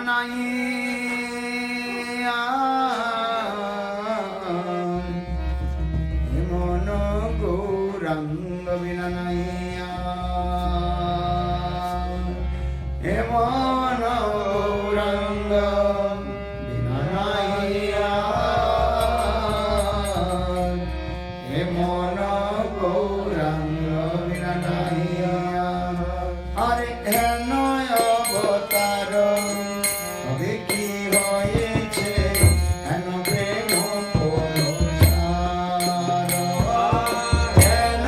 নাই মন গৌরাঙ্গ বিনা নাই মন গৌরাঙ্গ বিনা নাই মন গৌরাঙ্গ বিনা নাই আরে হেন অবতার হবে কি হয়েছে হেন প্রেম পরচার হেন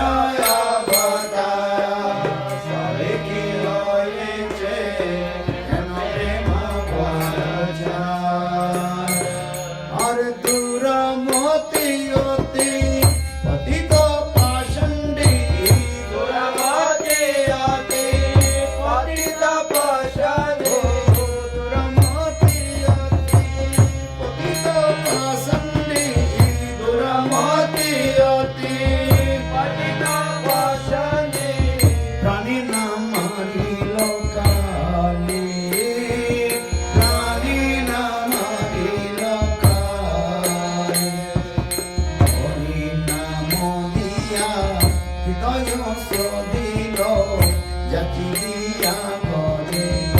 অবতার হবে কি হয়েছে হেন প্রেম পরচার আর দূর মতি অতি পতিত পাষণ্ডী দূর মতি অতি পতিত পাষণ্ডী দূর মতি অতি পতিত পাষণ্ডী দূর মতি অতি পতিত পাষণ্ডী প্রাণী না মারিল কালী প্রাণী না মারিল কালী হরি নাম দিয়া হৃদয় সদিল জাতি দিয়া করিল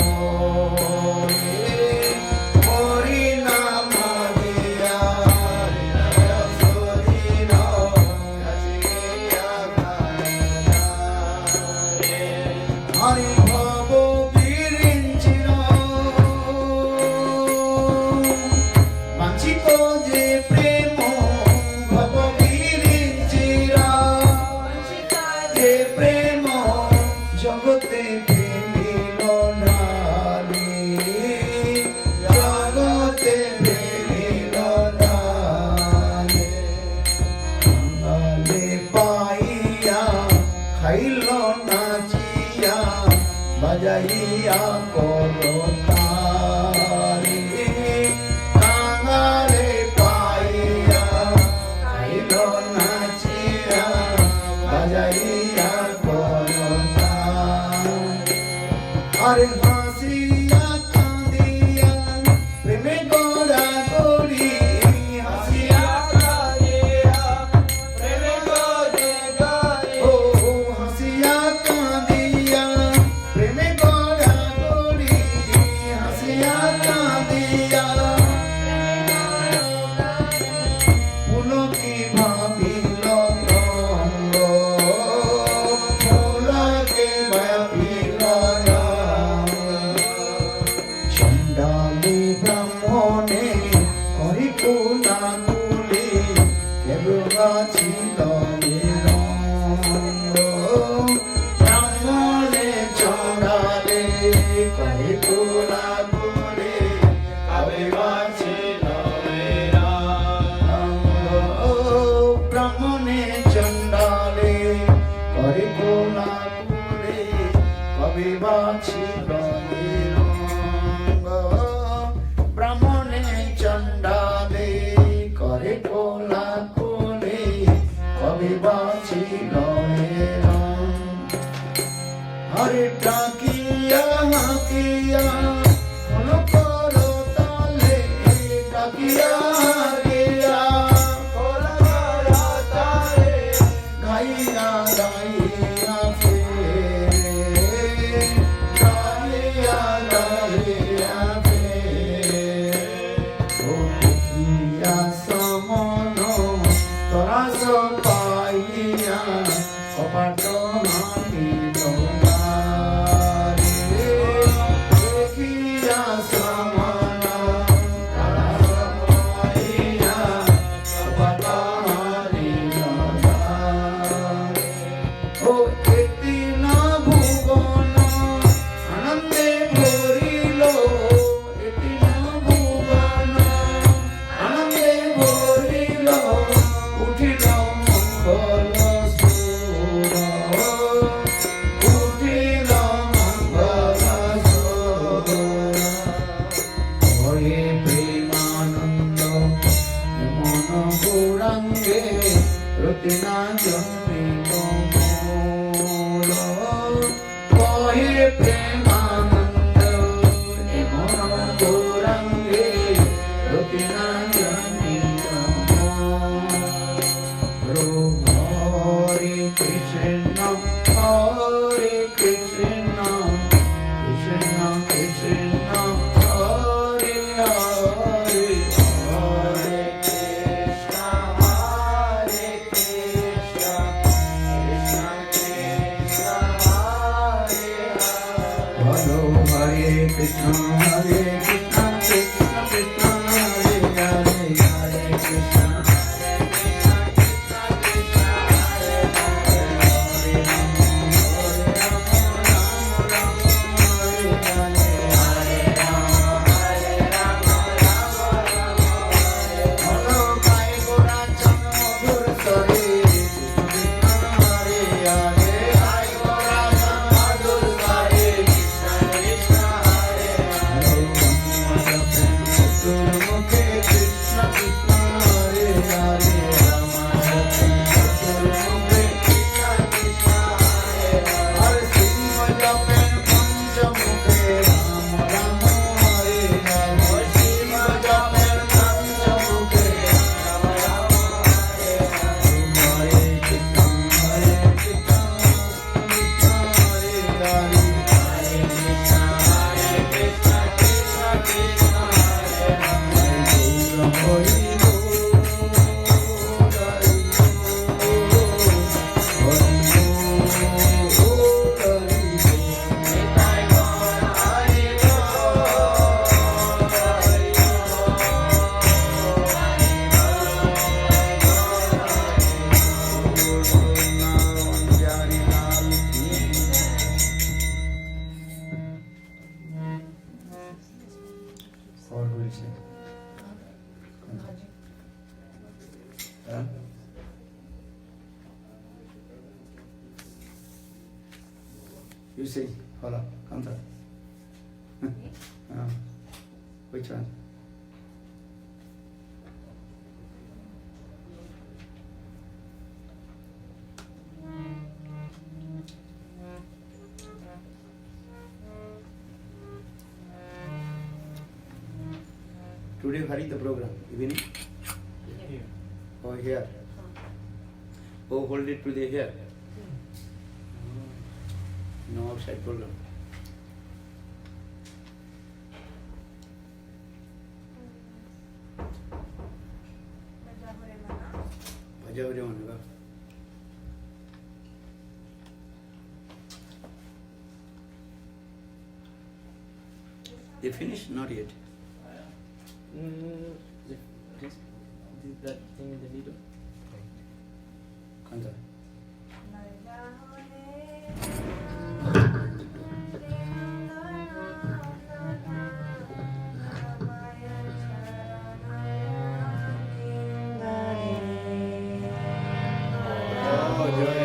হরি নাম দিয়া হৃদয় সদিল জাতি দিয়া করিল হরি ভব বিরিঞ্চির বাঞ্ছিত যে প্রেম ভব বিরিঞ্চির যে প্রেম জগতে ফেলিল নারী জগতে ফেলিল নারী কাঙালে পাইয়া খাইল নাচিয়া বাজাইয়া করতালি কাঙালে পাইয়া খাইল নাচিয়া বাজাইয়া করতালি আরে হাসিয়া কাঁদিয়া প্রেমে গড়া গড়ি হাসিয়া কাঁদিয়া প্রেমে গড়ে গড়ি ও হাসিয়া কাঁদিয়া প্রেমে গড়া গড়ি হাসিয়া কাঁদিয়া পুলকি ভাবিল রঙ্গ পুলকি ভাবিল চণ্ডালী ব্রাহ্মণে হরি কুলা কুলি দেবগাছিল ব্রাহ্মণে চণ্ডালী হরি কুলা কুলি দেবগাছিল ব্রাহ্মণে চণ্ডালী হরি কুলা কুলি কবিবাছিল ব্রাহ্মণে চণ্ডালে করে কোলা কোলে কবিবাছিল হরে ডাকিয়া হাকিয়া কোন করো তালে ডাকিয়া হাকিয়া কোন করো তালে গাইয়া গাইয়া ফেরে গাইয়া গাইয়া দেখিয়া সমন তরাস পাইয়া কপাট হামিল দেখিয়া সমন তরাস পাইয়া কপাট হামিল ও এতি না ভুবন আনন্দে ভরিল এতি না ভুবন আনন্দে ভরিল উঠিল মঙ্গল সুর Krishna, Hare Krishna, Krishna Krishna, Hare Hare, Hare Krishna, Hare Krishna, Krishna Krishna, Hare Hare. Bolo Hare Krishna, Hare Krishna, Krishna Krishna, Hare Hare, Hare Krishna. Or will say? You say, hold up, Kanta. Which one? Today, hurry the program, evening? Here. Oh, here. Oh, hold it to the here. No outside program. Bhaja mana? They finished? Not yet. Just that thing in the middle. Kanta. Bhaja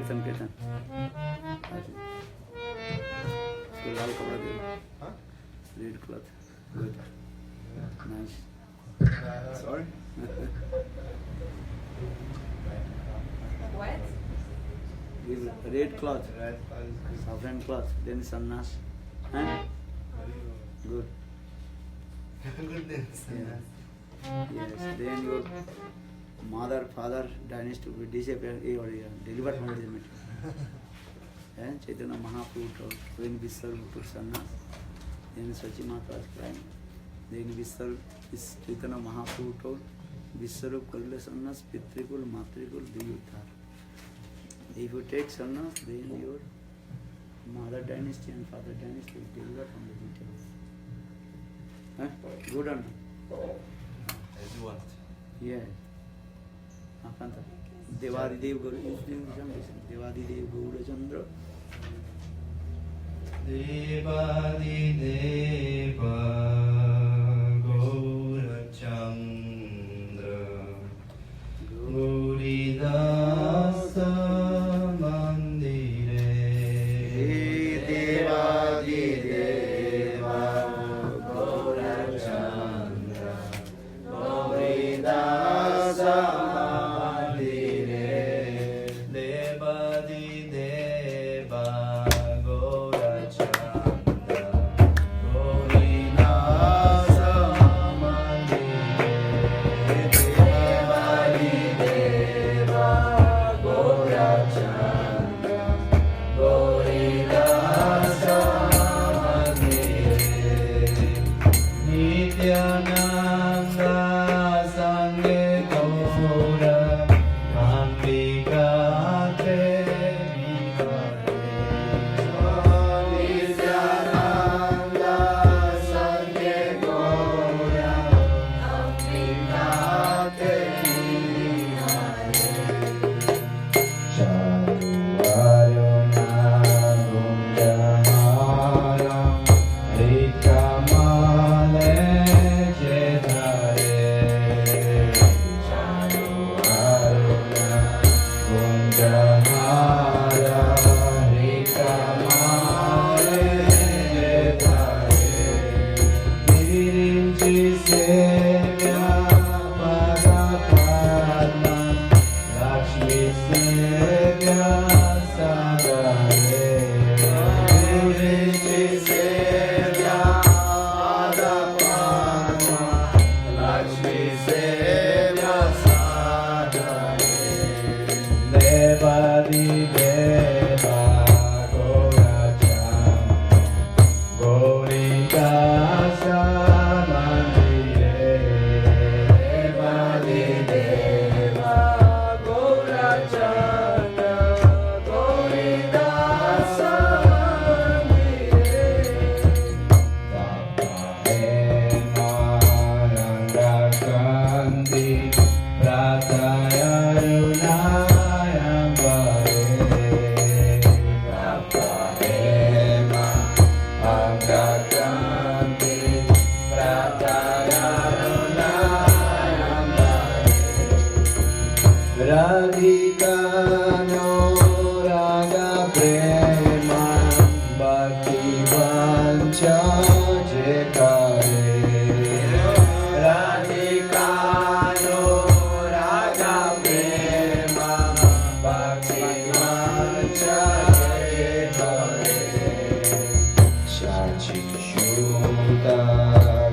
कीर्तन कीर्तन इसको लाल कपड़ा दे red cloth good nice Sorry? What? give red cloth Red cloth is good. saffron cloth then sannyas and good Goodness. Yeah. Yes, then your mother, father dynasty will disappear or delivered from the material. And Chaitanya Mahaprabhu told, when Vishwarup took sannyas, then Sachi Mata was crying. Then Vishwarup, Chaitanya Mahaprabhu told, Vishwarup Karle sannyas, Pitrikul, Matrikul, Diyuddhar. If you take sannyas, then your mother dynasty and father dynasty will deliver from the material. Huh? Good or not? As you want. Yeah. Akanta. Devadidev Gaura. Is doing some listen. Devadidev Gaura Chandra. Devadideva Gaura Chandra Gauridasa Mandire Devadideva Gaura Chandra Gauridasa Mandire Devadideva Gaura Chandra Gauridasa Mandire Devadideva Gaura Chandra Gauridasa Mandire Nityananda Sange Gaura Ambika Te Nityananda Sange Gaura Ambika Te Charuvaruna Gunjahara Rikamale Jedhare Charuvaruna Gunjahara Rikamale Jedhare Virinchi Sevya Padapadma Lakshmi Sevya Sadare Virinchi Sevya Padapadma Lakshmi Sevya Sadare Devadideva Gaura Chandra Gaurikasa Mandire Devadideva Gaura Chandra Gaurikasa Mandire Tapahema Nandakanti Pratayarunayam Vare Tapahema Nandakanti Pratayarunayam Vare Radhika no Raga Prema Bhakti Vancha Jekare Radhika no Raga Prema Bhakti Vancha Jekare Shachi Shuta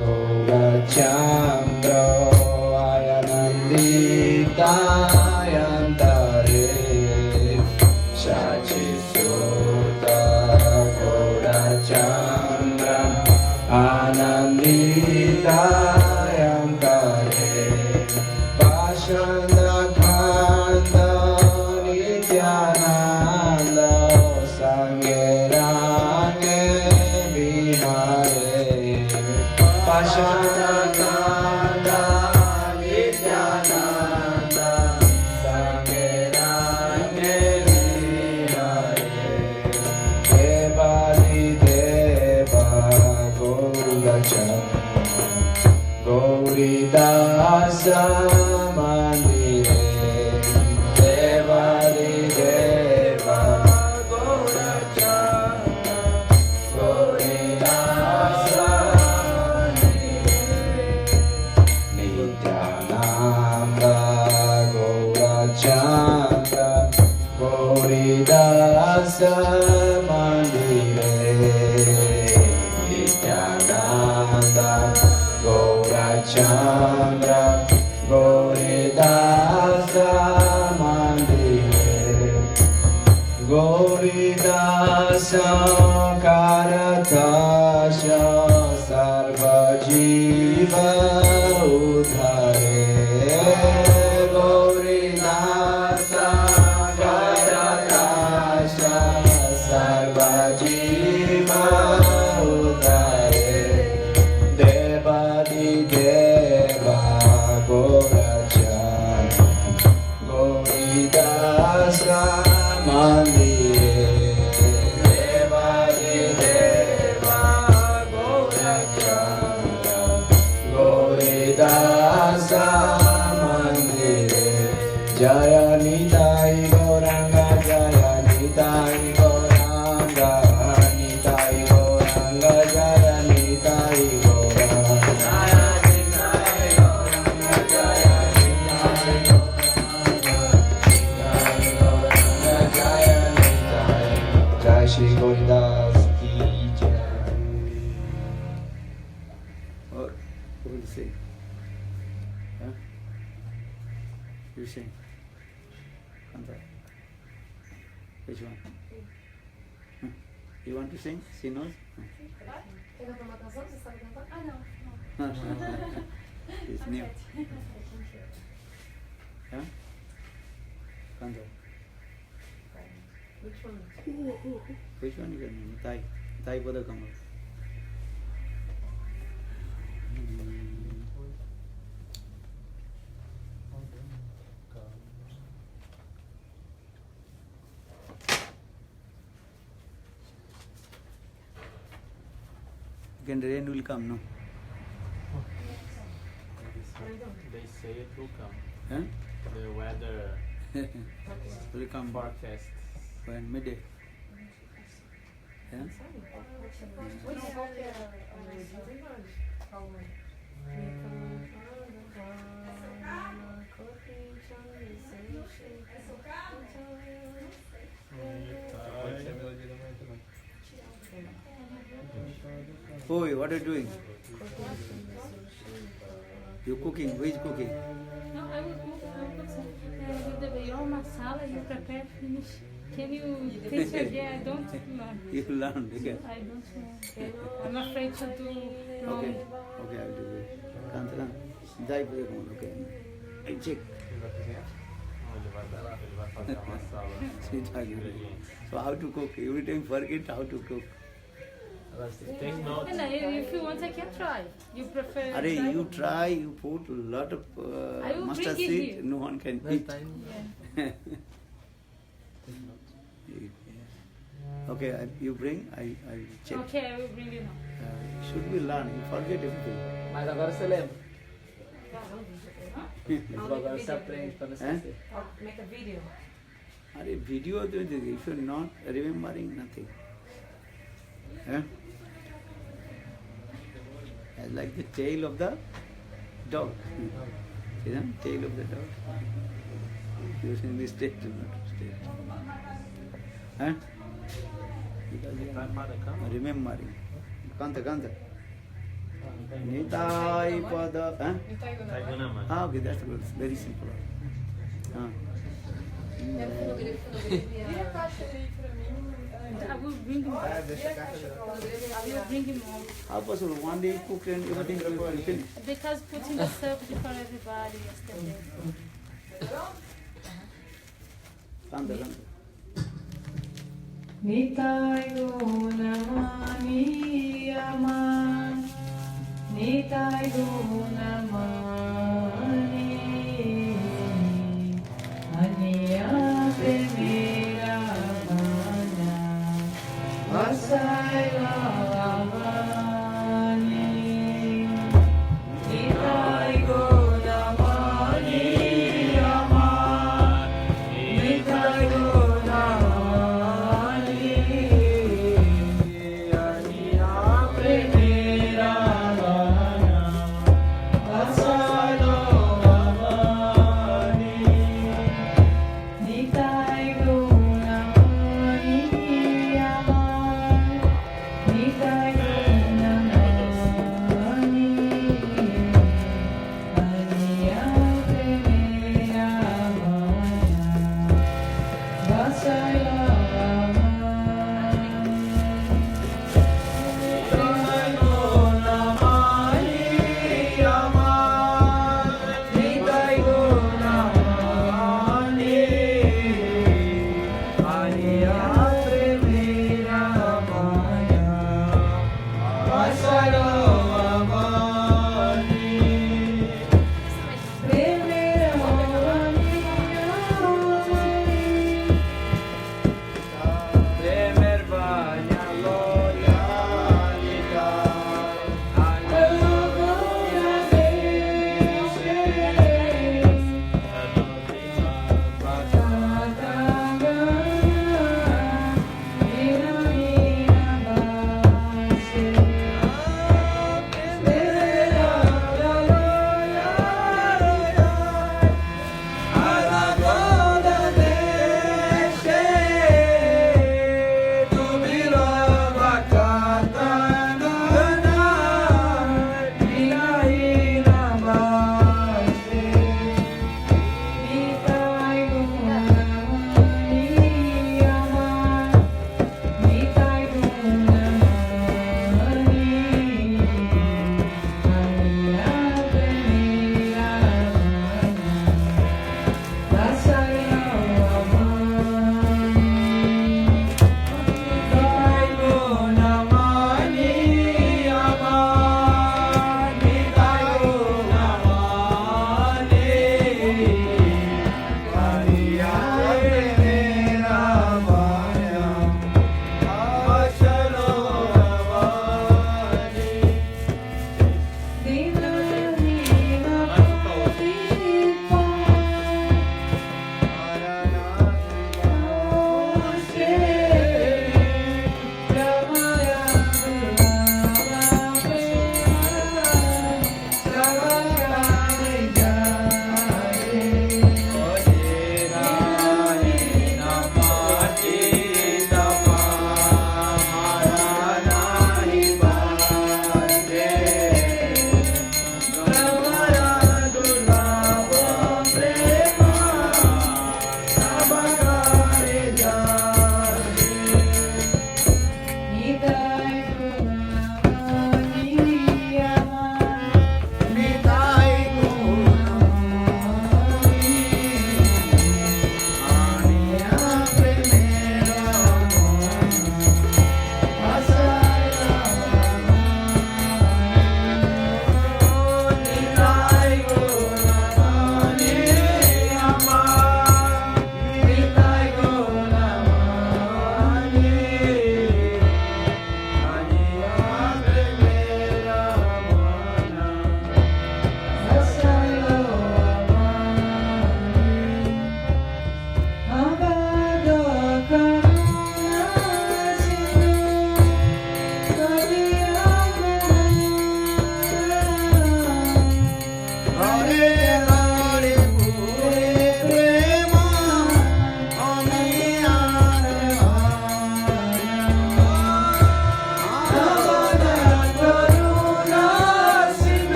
Gaura Chandra Ayanandita Yantare Shachi Shuta Gaura Chandra Anandita Yantare Pashandra Khanda Nityananda Sangerane Vihare Pashandra Khanda Nityananda Sangerane Vihare Devadideva Gaura Chandra Gauridasa Mandire Devadideva Mandire Nityananda Gaurachandra Gauridasa Mandire Gauridasa Karatasya Sarva Jiva Udhare Gauridasa Karatasya Sarva Jiva Udhare Devadi Deva Gaurachandra Gauridasa Mandire Devadi Deva Gaurachandra Gauridasa Mandire Jaya Nitai Gauranga Jaya Nitai Gauranga Nitai Gauranga Jaya Nitai Gauranga Jaya Nitai Gauranga Jaya Nitai Gauranga Jaya Nitai Jai Shri Gauridas Ki Jai. Or who will sing? Huh? You sing. Kanta. Which one? Huh? You want to sing? She knows? Quer cantar uma canção? Você sabe cantar? Ah, não. It's new. Huh? Kanta. Which one? Which one you can? Thai. Thai Pada Kamal. Again, rain will come, no? They say it will come. Huh? The weather Will come forecast. when midday. Yeah? Which qual que era a melodia? Calma. Oi, what are you doing? You cooking? Who is cooking? No, I will cook some. You're on masala, you prepare, finish. Can you taste again? I don't learn. You learn, okay? I don't learn. I'm afraid to do wrong. Okay, okay, I'll do it. Kanta, Thai Pada Kamal, okay? I check. Ele vai fazer uma sala. So how to cook? Every time forget how to cook. Take notes. And if you want, I can try. You prefer? Are you try, you put a lot of I will mustard bring it seed, here. no one can eat. Yeah. Okay, you bring, I check. Okay, I will bring you now. Should we learn? You forget everything. Mas agora você lembra. Agora você aprende para não esquecer. Make a video. Are video, if you're not remembering nothing. Huh? Like the tail of the dog. See the tail of the dog? Using this tail to not state. Huh? Because you are remembering. Kanta, kanta. Nitai pada. Huh? Ah, okay, that's good. It's very simple. I will bring him. I will bring him home. How possible? One day you cook and everything will be finished. Because putting the subject for everybody yesterday. Kanta, kanta. Nitai Gunamani Yaman Nitai Gunamani Aniya Premira Mana Vasai Lavani Nitai Gunamani Yaman Nitai Nitai Gunamani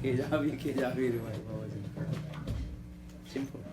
Kejavi रे भाई बाबा जी simple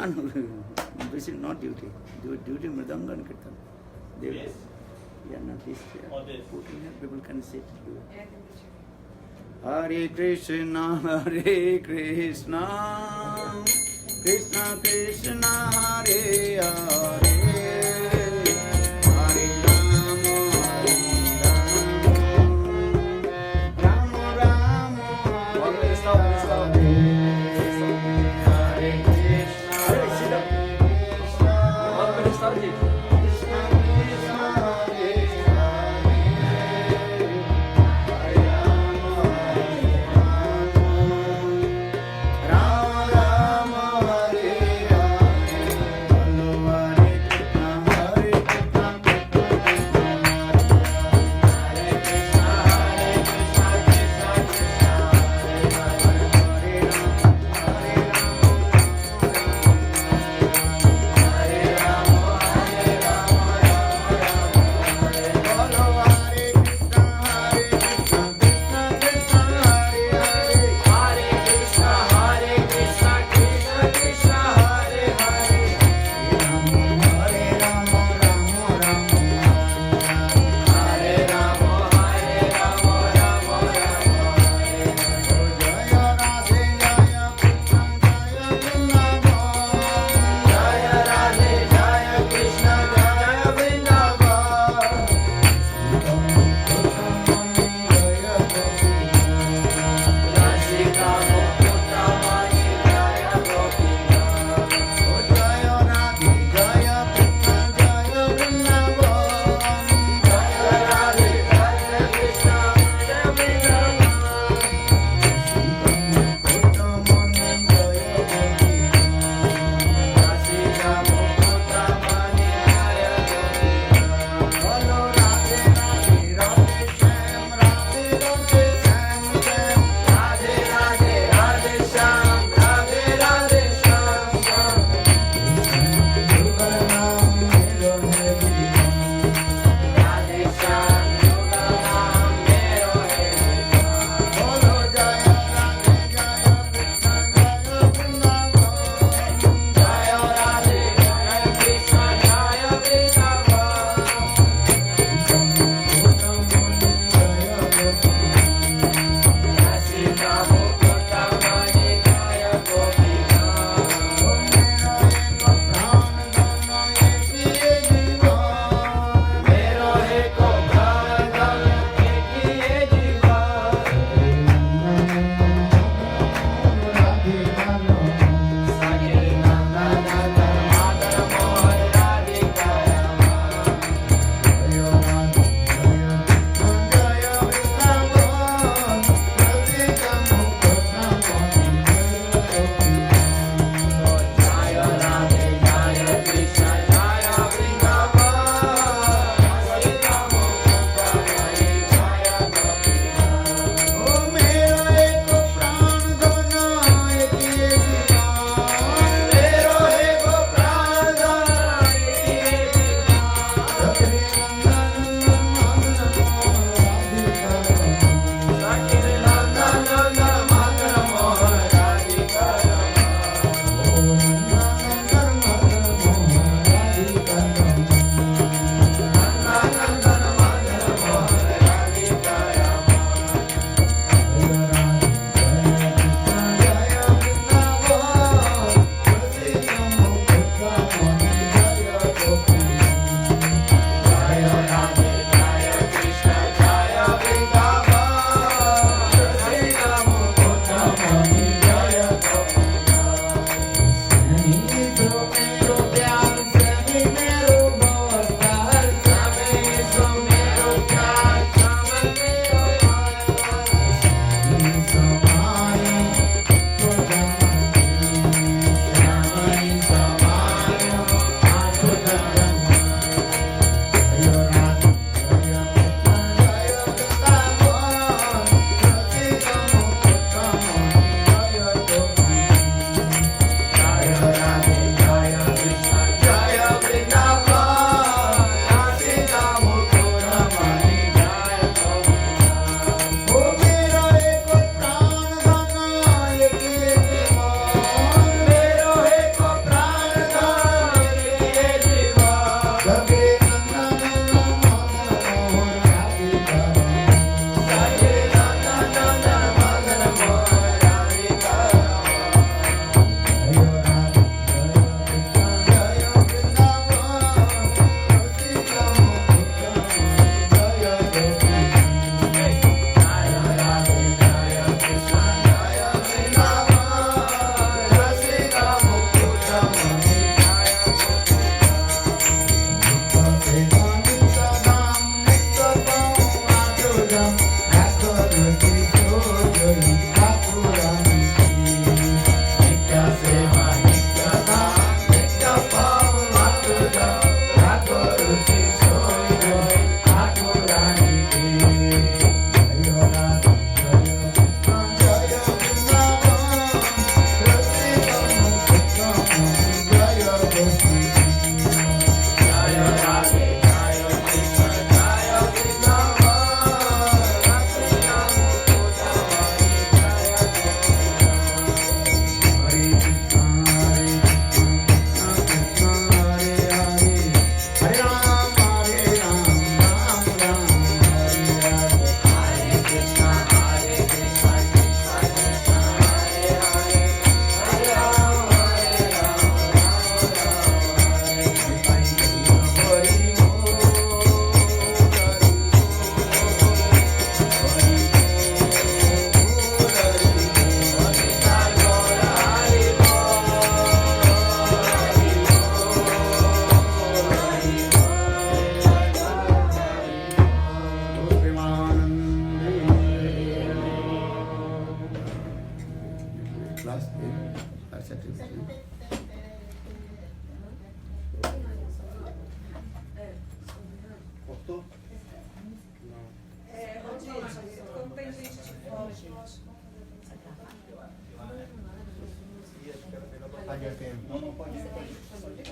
This is not duty. Duty Mridanga and Kirtan. Yes. Yeah, not this chair. Or this. Put in here, people can sit. Yeah, I think we should. Hare Krishna, Hare Krishna, Krishna Krishna, Hare Hare, Hare Rama, Hare Rama, Rama Rama, One Hare minute, stop, stop. Hare Krishna, Hare Krishna, One minute, stop it. Krishna Krishna, Hare Hare, Rama Rama, Hare Rama, Rama Rama, Hare Hare.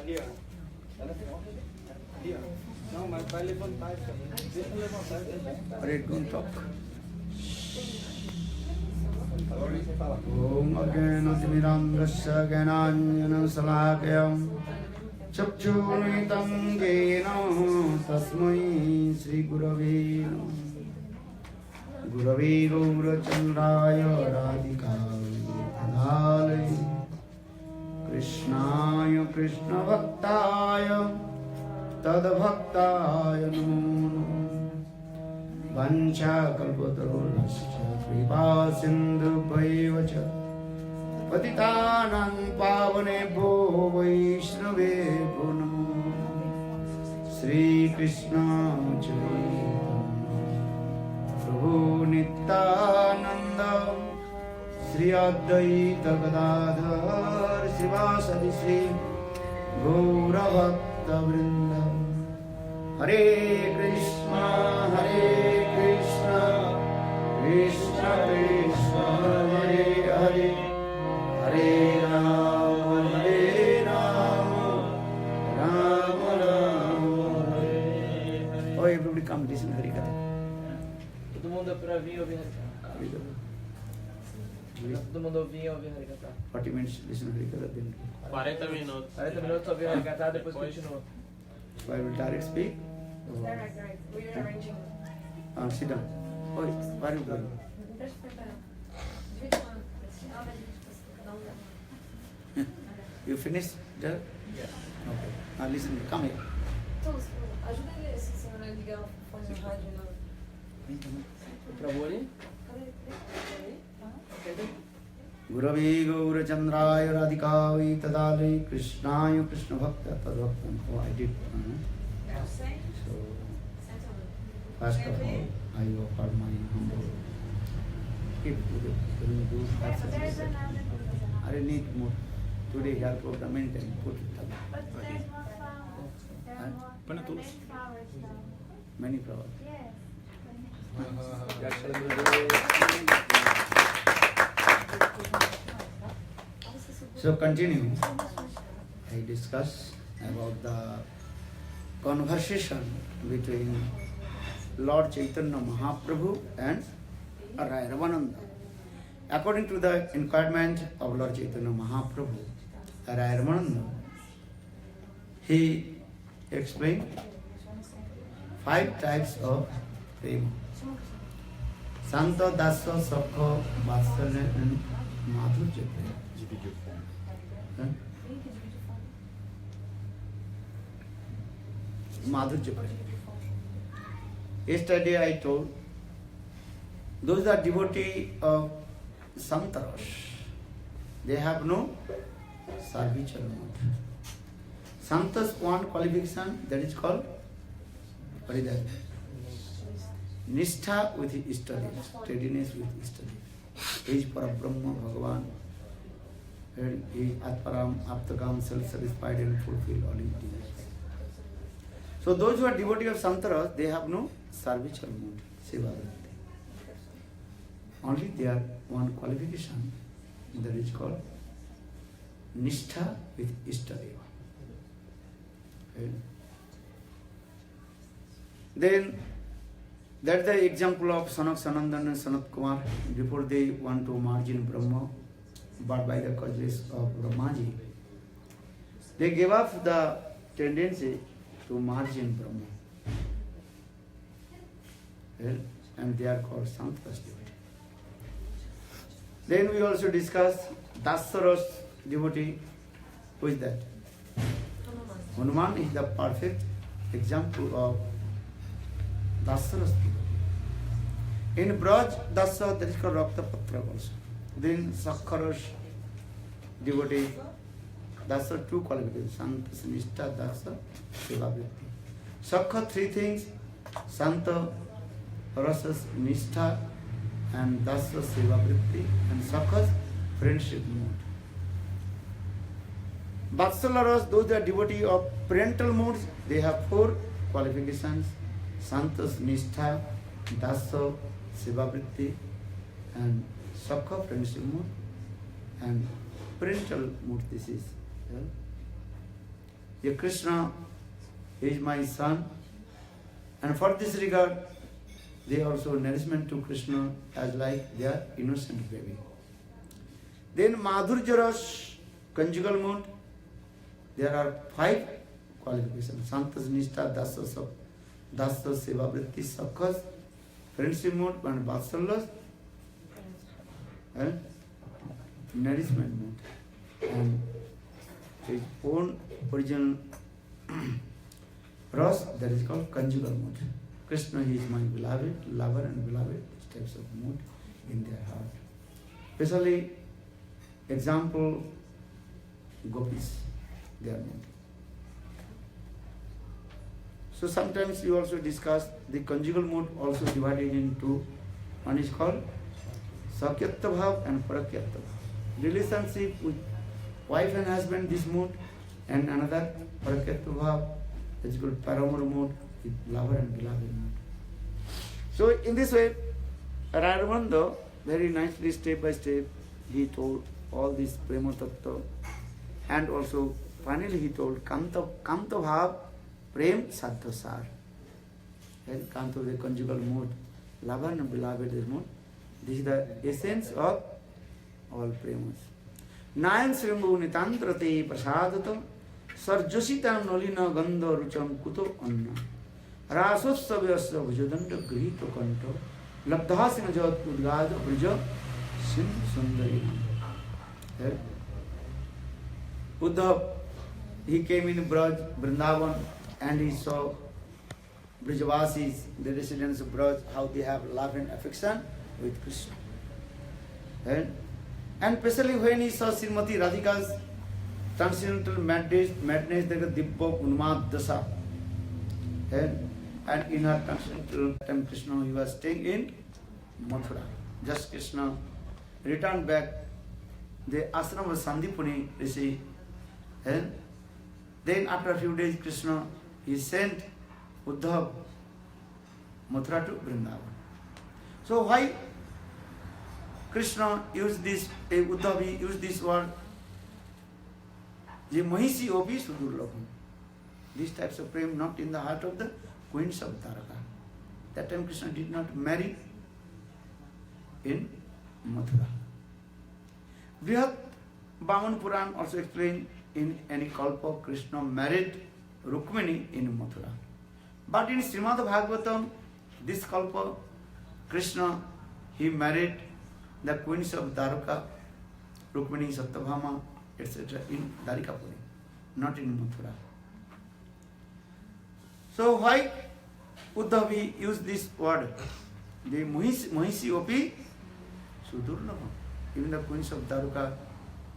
Here. Here. No, my telephone type. This telephone type. Alright, don't talk. Om Agyanatimirandasya Gyananjana Salakayam Chakchunitam Jena Tasmai Sri Gurave Namaha. Gurave Gaurachandraya Radhikaya Tadale Krishnaya Krishna Bhaktaya Tadbhaktaya Namo Vancha Kalpatarunascha Kripa Sindhu Bhaivacha Patitanang Pavanebho Vaishnavebho Namo Sri Krishna Chaitanya Prabhu Nityananda Sri Advaita Gadadhar Srivasadi Sri Gaura Bhakta Vrinda Hare Krishna Krishna Krishna Hare Hare Hare Rama Rama Rama Hare. Oh, everybody come listen Harikatha. Todo mundo para vir ouvir Harikatha. Todo mundo vir ouvir Harikatha. 40 minutes listen Harikatha, then 40 minutos. 40 minutos ouvir Harikatha, depois continua. so I will direct speak. Direct. We are arranging. Sit down. Oh, where are you going? Deixa eu preparar. Divide uma. Ela vai dividir cada um dela. You finished? There? Yeah. Okay. Now listen, come here. Então, ajuda ele, esse senhor a ligar o fone no rádio na. Travou ali? Cadê? Gurave Gaurachandraya Radhikaya Tadale Krishnaya Krishna Bhakta Tadbhaktam. Oh, I did. So, first of all, I offer my humble. Keep do exercise. I need more. Today here program maintain. Put it down. But there's more flowers. Many flowers. Yes. So continue. I discuss about the conversation between Lord Chaitanya Mahaprabhu and Raya Ramananda. According to the inquirement of Lord Chaitanya Mahaprabhu, Raya Ramananda, he explained 5 types of prema. Santa, Dasa, Sakha, Vatsalya and Madhurya prema. Madhurya prema. Yesterday I told, those are devotees of Santaras. They have no servitual mode. Santas one qualification, that is called, what is that? Nishtha with Ishtadev, steadiness with Ishtadev. He is Parabrahma Bhagavan. He is Atparam, Aptakam, self-satisfied and fulfill all his desires. So those who are devotees of Santaras, they have no servitual mode, Seva. Only they are one qualification, that is called Nishtha with Ishtadeva. Then that's the example of Sanak Sanandan and Sanat Kumar. Before they want to merge in Brahma, but by the causes of Brahmaji, they gave up the tendency to merge in Brahma. And they are called Santas devotee. Then we also discussed Dasaras devotee. Who is that? Hanuman is the perfect example of Dasaras devotee. In Braj, Dasa, that is called Raktapatra also. Then Sakharas devotee, Dasa 2 qualifications, Santa, Nishtha, Dasa, Sevavritti. Sakha 3 things, Santa, Rasas, Nishtha, and Dasa, Sevavritti, and Sakha's friendship mode. Vatsalaras, those are devotees of parental modes, they have 4 qualifications, Santas, Nishtha, Dasa, Sevavritti, and Sakha friendship mode, and parental mode this is. Yeah, Krishna is my son. And for this regard, they also nourishment to Krishna as like their innocent baby. Then Madhurya Ras, conjugal mood, there are 5 qualifications. Santas Nishta, Dasa Seva Vritti, Sakkhas, friendship mood, and Vatsallas, and nourishment mood. And his own original Ras, that is called conjugal mood. Krishna is my beloved, lover and beloved, these types of mood in their heart. Especially, example, gopis, their mood. So sometimes you also discuss the conjugal mood also divided into, one is called Sakyatta Bhav and Parakyatta Bhav. Relationship with wife and husband, this mood, and another Parakyatta Bhav, it's called Paramar mood, with lover and beloved mood. So in this way, Radharanda very nicely step by step he told all this Prema Tattva, and also finally he told Kanta Bhav Prem Saddha Sar. And Kanta, the conjugal mood, lover and beloved mood. This is the essence of all premas. Nayan Srimbu Nitantrate Prasadatam Sarjositam Nolina Gandha Rucham Kuto Anna Rasosavasya Bhujadanda Grihito Kanto Labdhasina Jat Udgada Brija Sin Sundari. Uddhav, he came in Braj, Vrindavan, and he saw Brijavasis, the residents of Braj, how they have love and affection with Krishna. And especially when he saw Srimati Radhika's transcendental madness, there was Dibba Unmad Dasa. And in her transcendental time, Krishna, he was staying in Mathura. Just Krishna returned back. The ashram was Sandipuni Rishi. And then after a few days, Krishna, he sent Uddhav Mathura to Vrindavan. So why Krishna used this, Uddhav used this word, Je Mahisi Opi Sudurlabham. These types of prem not in the heart of the queens of Dwaraka. That time Krishna did not marry in Mathura. Brihat Vaman Puran also explained in any kalpa Krishna married Rukmini in Mathura. But in Srimad Bhagavatam, this kalpa, Krishna, he married the queens of Dwaraka, Rukmini, Satyabhama, etc. in Dwarikapuri, not in Mathura. So why Uddhavi used this word? The Mahisi Opi Sudurlabham. Even the queens of Dwaraka,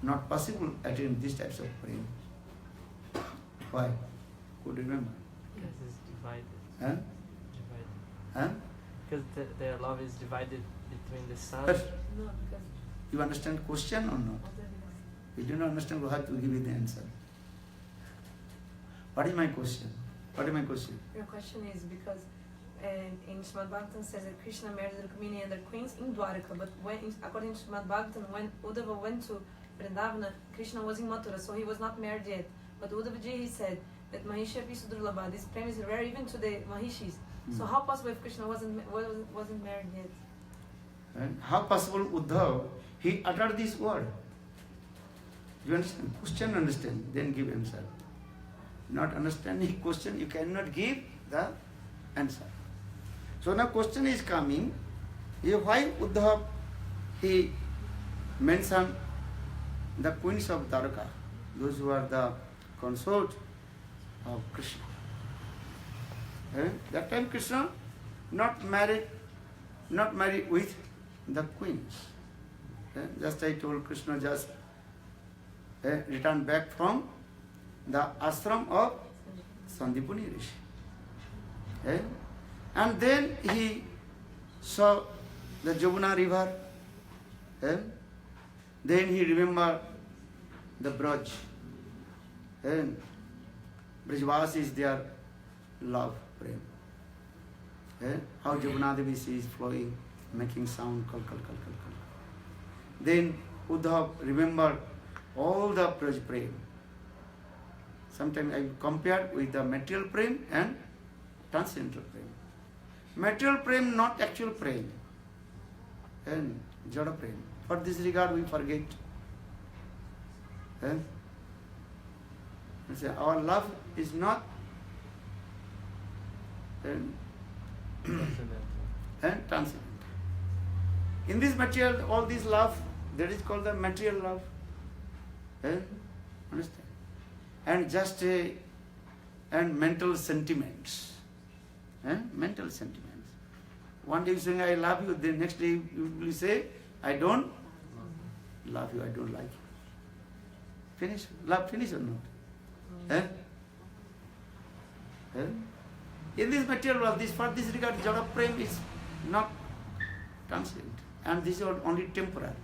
not possible attain these types of praying. Why? Could you remember? Because it's divided. Huh? Divided. Huh? Because their love is divided between the sun. But No, because you understand question or not? You do not understand, we have to give you the answer. What is my question? What is my question? your question is because in Srimad Bhagavatam says that Krishna married Rukmini and their queens in Dwaraka, but according to Srimad Bhagavatam, when Uddhava went to Vrindavana, Krishna was in Mathura, so he was not married yet. But Uddhavaji, he said that Mahishi Api Sudurlabha, this prem is rare even to the Mahishis. So how possible if Krishna wasn't married yet? And how possible Uddhav, he uttered this word? You understand? Question understand, then give answer. Not understanding question, you cannot give the answer. So now question is coming, why Uddhav, he mentioned the queens of Dwaraka, those who are the consort of Krishna. That time Krishna not married with the queens. Just I told Krishna just returned back from the ashram of Sandipuni Rishi. And then he saw the Jamuna river. Then he remembered the Braj. And Brajvas is their love, prem. How Jamuna Devi is flowing, making sound, kal kal kal kal kal. Then Uddhav remembered all the Braj prem. sometimes I compare with the material prem and transcendental prem. Material prem not actual prem, and jada prem. For this regard we forget. And our love is not and transcendental. In this material, all this love, that is called the material love. Understand? And just and mental sentiments. Mental sentiments. One day you say I love you, the next day you will say I don't love you, I don't like you. Finish? Love finish or not? In this material world, for this regard, Jada Prem is not transient, and this is only temporary.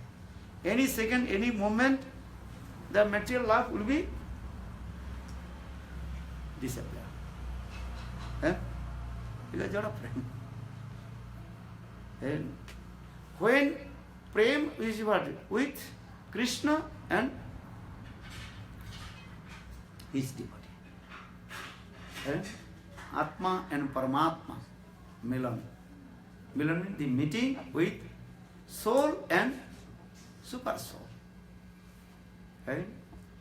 Any second, any moment, the material love will be disappear. Because Jada Prem. And when Prem is what? With Krishna and his devotee. Atma and Paramatma Milan. Milan means the meeting with soul and super soul.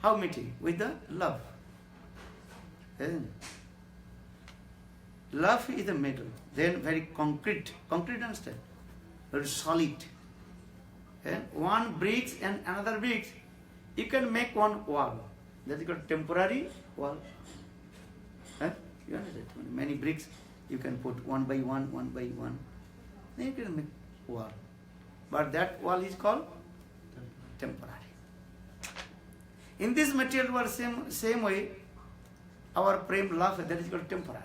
How meeting? With the love. Love is the middle. Then very concrete. Concrete, understand? Very solid. One bricks and another bricks. You can make one wall. That is called temporary wall. You understand? Many bricks you can put one by one, one by one. Then you can make wall. But that wall is called temporary. In this material world, same way, our prem love, that is called temporary.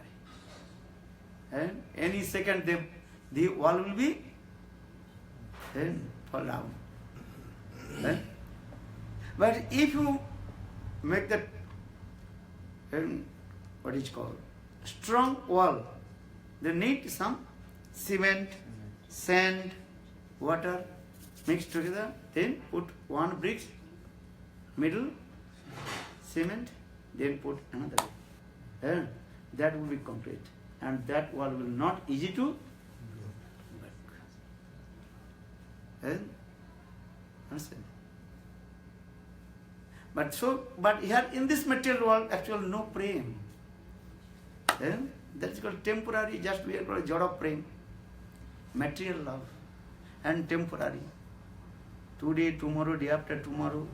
And any second the wall will be fall down. But if you make that what is called strong wall, they need some cement, sand, water mixed together, then put one bricks, middle, cement, then put another. That will be complete. And that wall will not easy to break. Understand? But here in this material world, actually no prem. That is called temporary, just we are called Jada Prem. Material love and temporary. Today, tomorrow, day after tomorrow,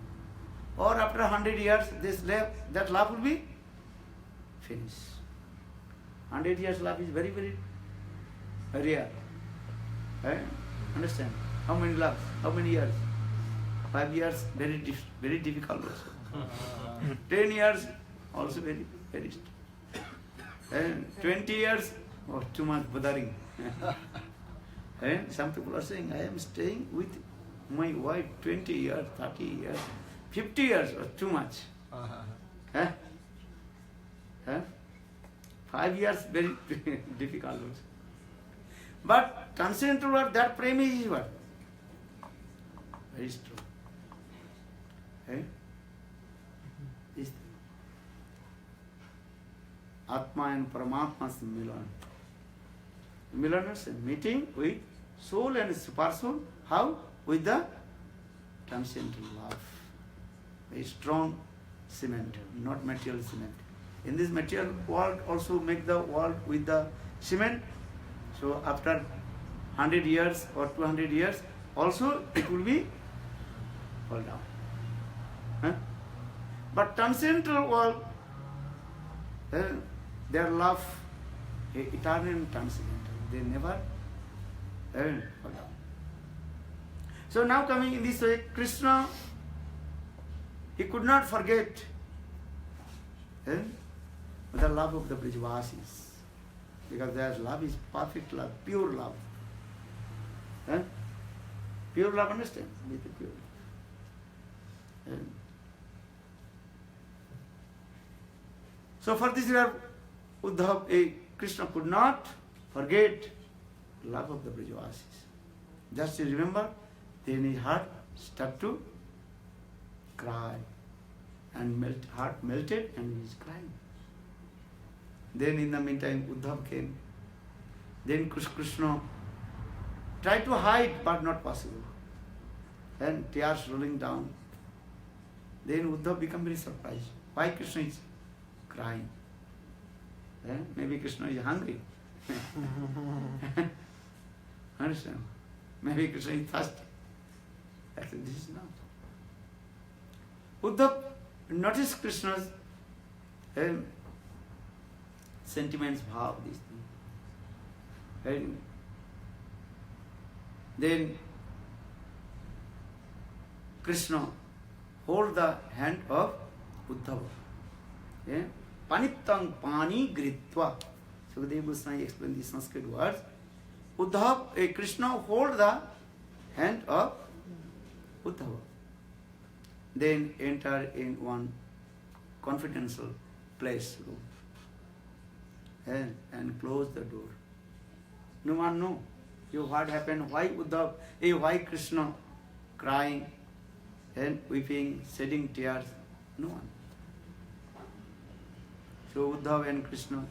or after 100 years, that love will be finished. 100 years love is very, very rare. Understand? How many loves? How many years? 5 years, very difficult also. 10 years, also very, very. And 20 years, too much bothering. And some people are saying, I am staying with my wife 20 years, 30 years, 50 years, or too much. 5 years, very difficult also. But transcendental word, that prem is what? Very strong. This Atma and Paramatma's Milan. Milan is a meeting with soul and super soul. How? With the transcendental love. A strong cement, not material cement. In this material world, also make the world with the cement. So after 100 years or 200 years, also it will be fall down. But transcendental world, their love, eternal and transcendental. They never fall down. So now coming in this way, Krishna, he could not forget the love of the Brijvasis. Because their love is perfect love, pure love. Pure love, understand? Pure. So for this reason, Uddhav, Krishna could not forget love of the Brijvasis. Just to remember, then his heart started to cry. and heart melted and he is crying. Then in the meantime Uddhav came. Then Krishna tried to hide but not possible. And tears rolling down. Then Uddhav became very surprised. Why Krishna is crying? Maybe Krishna is hungry. Understand? Maybe Krishna is thirsty. Actually, this is not. Uddhav noticed Krishna's sentiments, bhav, these things. And then Krishna hold the hand of Uddhava. Panitang pani gritva. Sukadeva Goswami explained these Sanskrit words. Uddhava, Krishna hold the hand of Uddhava. Then enter in one confidential place room and close the door. No one know what happened, why Uddhava, why Krishna crying and weeping, shedding tears. No one. So Uddhava and Krishna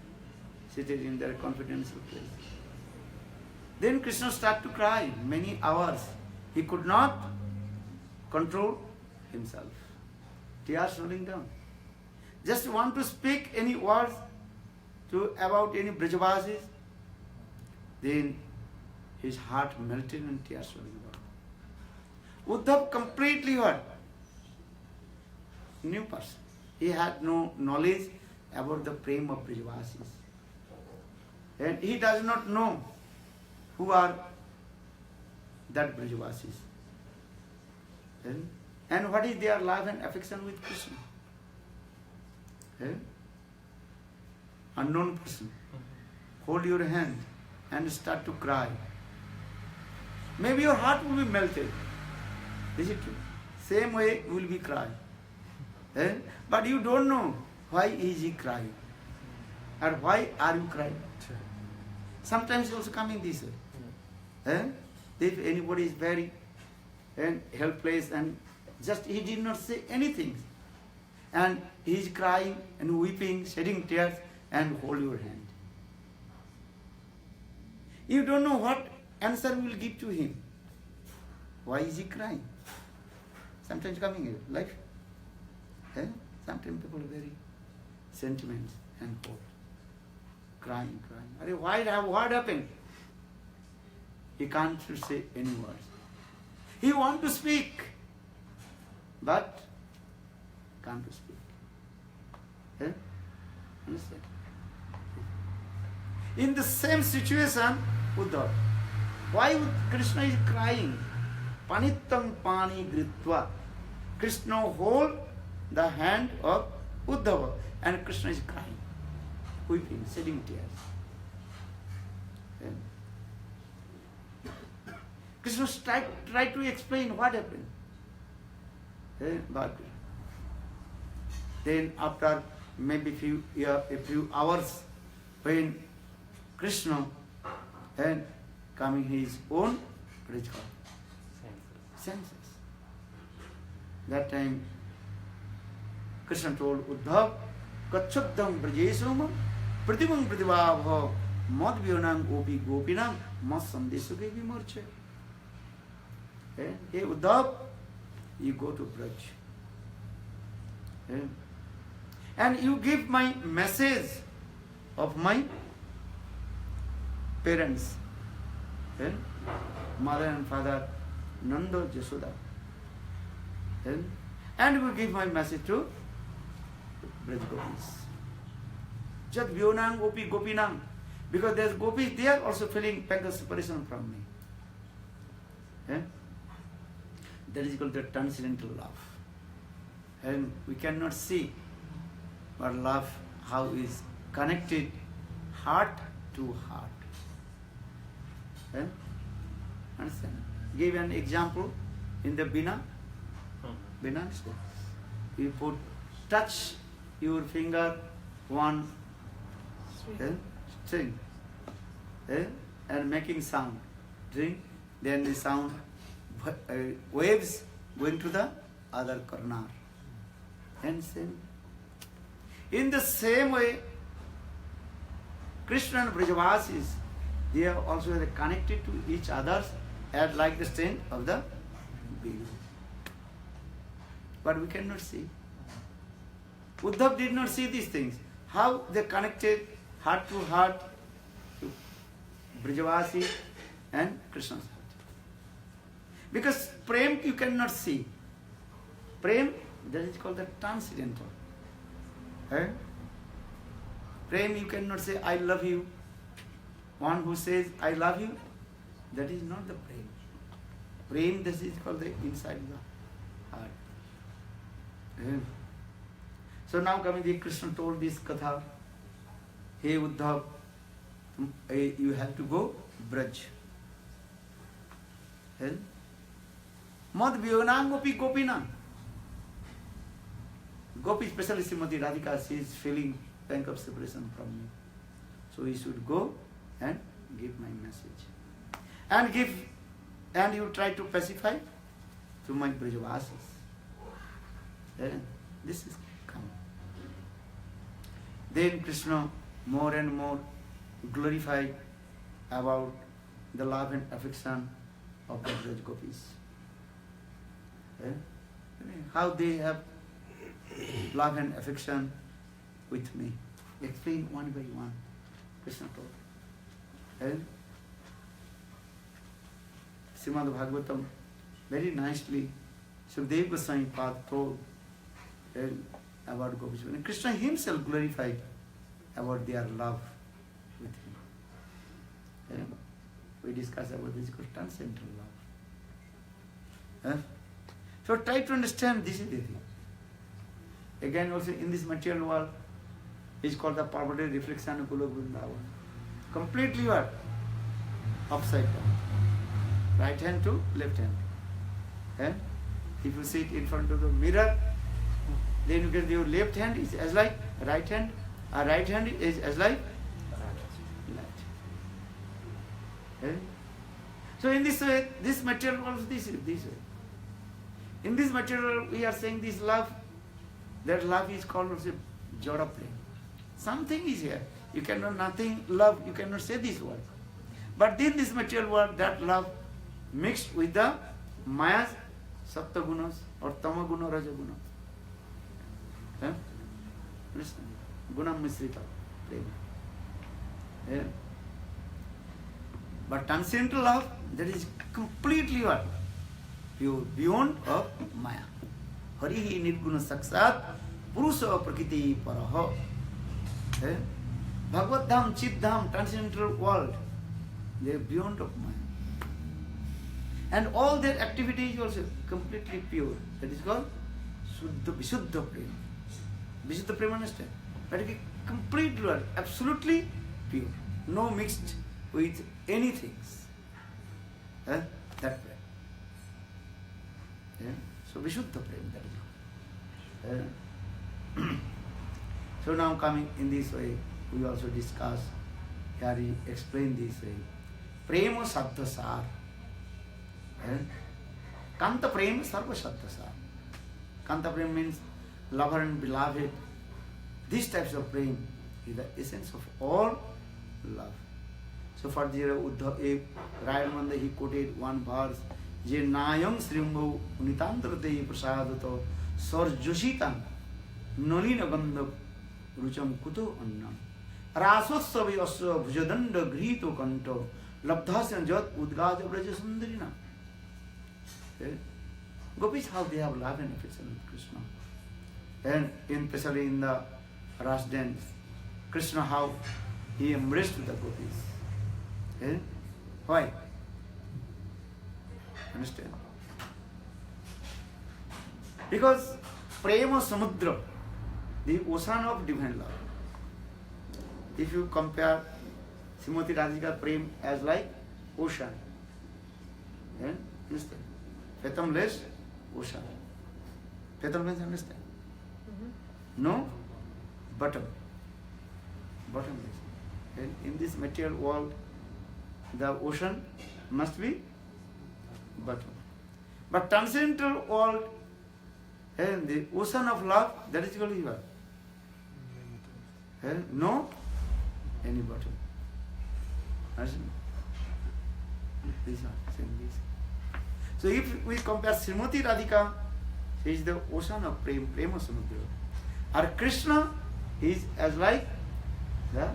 seated in their confidential place. Then Krishna started to cry many hours. He could not control himself. Tears rolling down. Just want to speak any words about any Brajavasis. Then his heart melted and tears rolling down. Uddhava completely what? New person. He had no knowledge about the prema of Brajavasis. And he does not know who are that Brajavasis. And what is their love and affection with Krishna. Unknown person. Hold your hand and start to cry. Maybe your heart will be melted. Is it true? Same way you will be crying. But you don't know why is he crying. Or why are you crying. Sometimes also coming this way. If anybody is very helpless and just he did not say anything. And he is crying and weeping, shedding tears, and hold your hand. You don't know what answer will give to him. Why is he crying? Sometimes coming here, life. Sometimes people are very sentimental and cold. Crying. What happened? He can't say any words. He wants to speak, but can't speak. Understand? In the same situation, Uddhava. Why Krishna is crying? Panittam pani gritva. Krishna hold the hand of Uddhava and Krishna is crying, weeping, shedding tears. Krishna tried to explain what happened. But then after maybe a few hours, when Krishna and coming his own senses. That time Krishna told Uddhava, Kachhabdam brajesum pratibam pratibhabha madvyonam gopi gopinam mas sandesuke vimarche. Hey Uddhava, you go to Braj. And you give my message of my parents. Mother and father, Nanda, Jasoda. And you will give my message to Braj Gopis. Jat Vyonang Gopi Gopinam. Because there's gopis, they are also feeling painful separation from me. That is called the transcendental love. And we cannot see but love how is connected heart to heart. Understand? Give an example in the Bina. Bina, you touch your finger one string and making sound. Drink, then the sound waves going to the other corner. and same. In the same way, Krishna and Brajavasis, they are also connected to each other as like the strength of the wheel. But we cannot see. Uddhav did not see these things. How they connected heart to heart to Brajavasi and Krishna's heart. Because prem you cannot see. Prem, that is called the transcendental. Prem you cannot say, I love you. One who says, I love you, that is not the prem. Prem, this is called the inside the heart. So now coming to Krishna told this katha, hey Uddhav, you have to go Braj. Mad Vyoganangopi Gopina. Gopi, especially Srimati Radhika, she is feeling pang of separation from me. So he should go and give my message. And you try to pacify to my Brajavasis. This is come. Then Krishna more and more glorified about the love and affection of the Braj Gopis. How they have love and affection with me. Explain one by one. Krishna told. Srimad Bhagavatam very nicely, Sukadeva Goswami Pad told about Gopis. And Krishna himself glorified about their love with him. We discussed about this called transcendental love. So try to understand this is the thing. Again also in this material world is called the perverted reflection of Goloka Vrindavan. Completely what? Upside down. Right hand to left hand. And if you sit in front of the mirror, then you get your left hand is as like right hand, or right hand is as like left. So in this way, this material world is this way. In this material we are saying this love, that love is called also Jara plane. Something is here. You cannot nothing love, you cannot say this word. But in this material world, that love mixed with the Maya's Sattva gunas or Tama guna, Raja guna. Guna misrita. But transcendental love, that is completely what? Pure, beyond of Maya. Harihi nirguna saksat purusa prakriti paraha. Bhagavad Dham, Chit Dham, transcendental world, they are beyond of Maya. And all their activity is also completely pure. That is called Suddha, Visuddha Prema. Visuddha Prema, understand? But it is completely, absolutely pure. No mixed with anything. That way. So Visuddha Prema, that is called. So now coming in this way, we also discuss, here he explained this way. Prema Saddha Sar. Kanta Prema Sarva Saddha Sar. Kanta Prema means lover and beloved. These types of prema is the essence of all love. So for the Uddhav, Rayananda, he quoted one verse, Je Nayam Srimbo Unitantrate Prasadato Sor Joshitam Nolina Gandha Rucham Kuto Annam Rasossavi Asya Bhujadanda Grito Kanto Labdhasya Jat Udgaja Braja Sundarina. Gopis, how they have love and affection with Krishna. And especially in the Ras dance, Krishna, how he embraced the gopis. Why? Understand? Because Prema Samudra, the ocean of divine love. If you compare Srimati Radhika Prem as like ocean, understand? Fathomless ocean. Fathomless, understand? No bottom. Bottomless. And in this material world, the ocean must be bottom. But transcendental world, And the ocean of love, that is called river. And no any bottom. Understand? These are same these. So if we compare Srimati Radhika, she is the ocean of Prema Samudra. Or Krishna is as like the,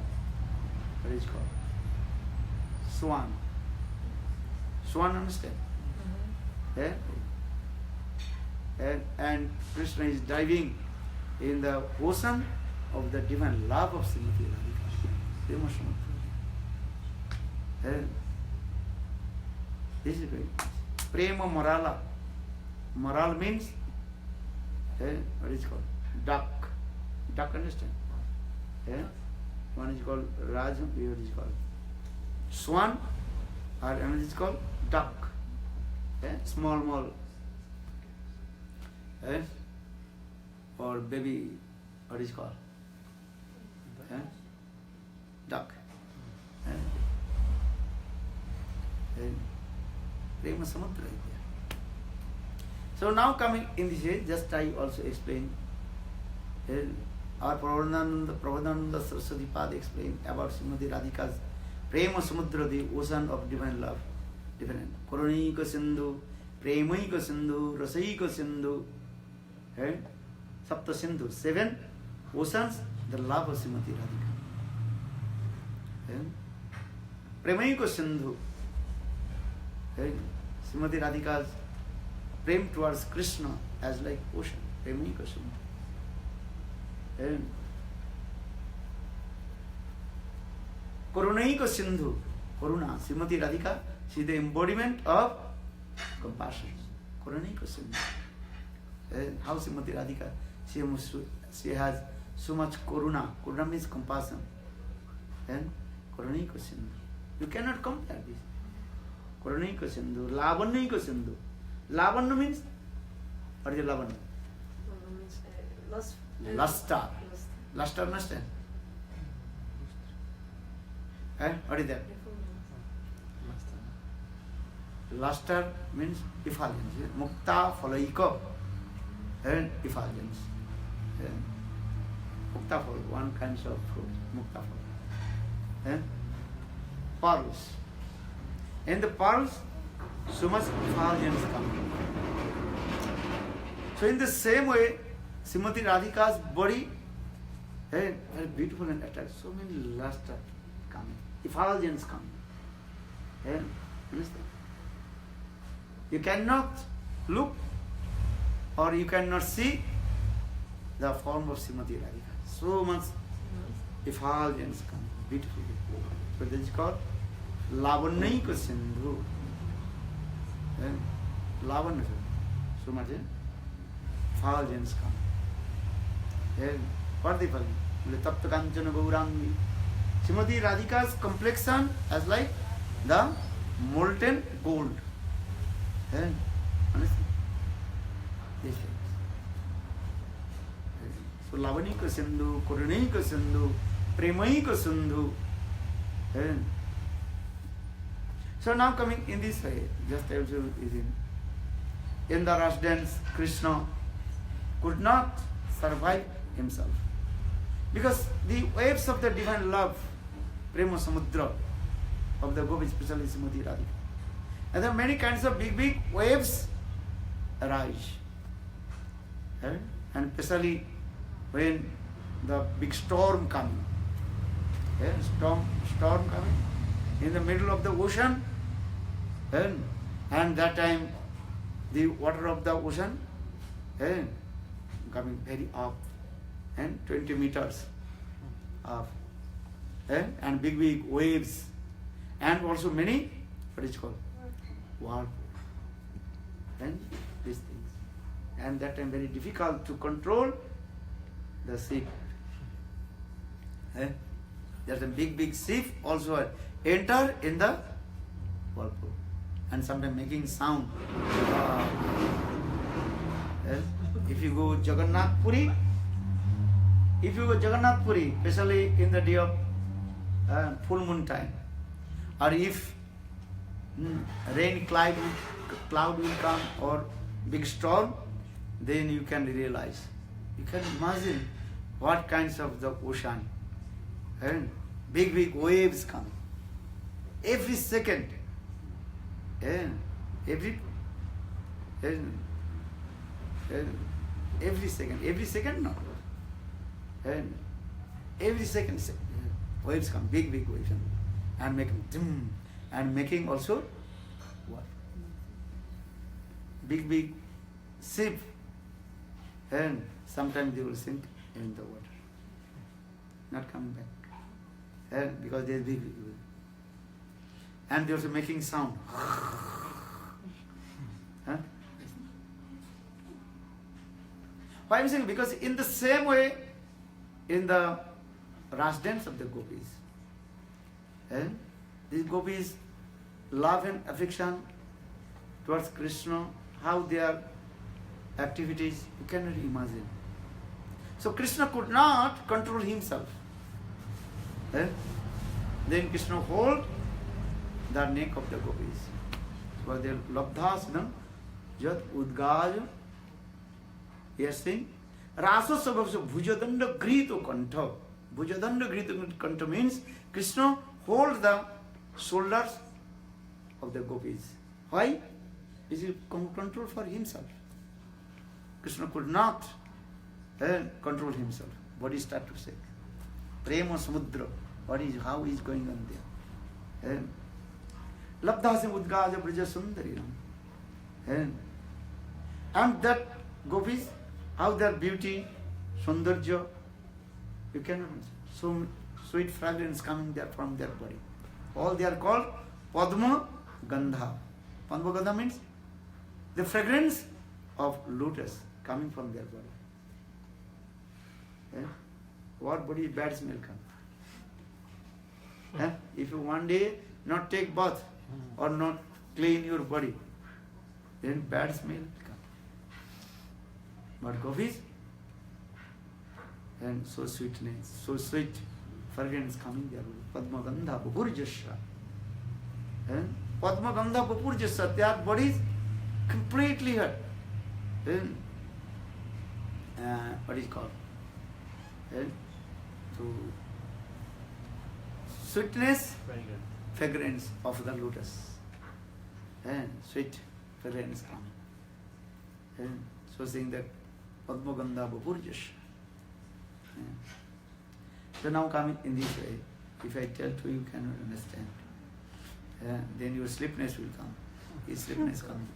what is called? Swan. Swan, understand? Yeah? And Krishna is diving in the ocean of the divine love of Srimati Radhika. Prema Samudra. And this is very nice. Prema Marala. Maral means, what is it called? Duck. Duck, understand? One is called Raj, the other is called Swan, or another is called duck. Small, or baby, what is it called? Duck. Prema Samudra is there. So now coming in this way, just I also explain. Our Prabodhananda Saraswati Pad explained about Srimati Radhika's Prema Samudra, the ocean of divine love. Different. Karunika Sindhu, Premaika Sindhu, Rasaika Sindhu, Sapta Sindhu. 7 oceans, the love of Srimati Radhika. Premaika Sindhu. Srimati Radhika's prem towards Krishna as like ocean. Premaika Sindhu. Karunaika Sindhu. Karuna. Srimati Radhika, she is the embodiment of compassion. Karunaika Sindhu. How Srimati Radhika? She has so much karuna. Karuna means compassion. And Karunaika Sindhu. You cannot compare this. Karunaika Sindhu. Lavanyaika Sindhu. Lavanya means, what is Lavanya? Luster. Luster, understand? What is that? Luster means effulgence. Mukta phalaika. Effulgence. Mukta phal, one kind of fruit. Mukta phal. Pearls. In the pearls, so much effulgence comes. So in the same way, Srimati Radhika's body, very beautiful and attractive. So many luster coming, effulgence coming. Understand? You cannot look or you cannot see the form of Srimati Radhika. So much effulgence coming, beautiful. So this is called Lavanyaika Sindhu. Lavanya, so much effulgence coming. What the effulgence? Tapta Kanchana Gaurangi. Srimati Radhika's complexion as like the molten gold. Understand? These things. So Lavanika Sindhu, Karunaika Sindhu, Premaika Sindhu. So now coming in this way, just also is in the rush dance, Krishna could not survive himself. Because the waves of the divine love, Prema Samudra, of the Gopi, especially Srimati Radhika. And there are many kinds of big waves arise. And especially when the big storm coming. Storm coming in the middle of the ocean. And that time the water of the ocean coming very up and 20 meters up. And big waves. And also many, what is called? Whirlpool. And these things. And that time very difficult to control the ship. There's a big ship also enter in the whirlpool. And sometimes making sound. If you go Jagannath Puri, especially in the day of full moon time, or if rain cloud will come or big storm, then you can realize. You can imagine what kinds of the ocean. And big, big waves come. Every second. And every second no. And every second waves come, big, big waves. And making dim, and making also what? Big, big ship. And sometimes they will sink in the water. Not coming back. And because they are big, big waves. And they are also making sound. Huh? Why I'm saying? Because in the same way, in the ras dance of the gopis, and these gopis' love and affection towards Krishna, how their activities, you cannot imagine. So Krishna could not control himself. Then Krishna hold the neck of the gopis. So they labdhasanam jat udgaj. He is saying, Rasa sabhavsa bhujadanda grito kantha. Bhujadanda grito kantha means Krishna hold the shoulders of the gopis. Why? Is he control for himself? Krishna could not control himself. Body start to shake. Prema samudra. How is going on there? Labdhasam udgaja braja sundarinam. And that gopis, how their beauty, sundarja, you cannot, so sweet fragrance coming there from their body. All they are called Padma Gandha. Padma Gandha means the fragrance of lotus coming from their body. What body bad smell comes? If you one day not take bath or not clean your body, then bad smell comes. But gopis, and so sweetness, so sweet fragrance coming there. Padma Gandha Bapurjasya. Padma Gandha Bapurjasya, their bodies completely hurt. Then, what is called? To sweetness, fragrance of the lotus. And sweet fragrance coming. So saying that Padma Gandha Bapurjasya. So now coming in this way, if I tell to you, you cannot understand. Then your sleepiness will come. Is sleepiness coming?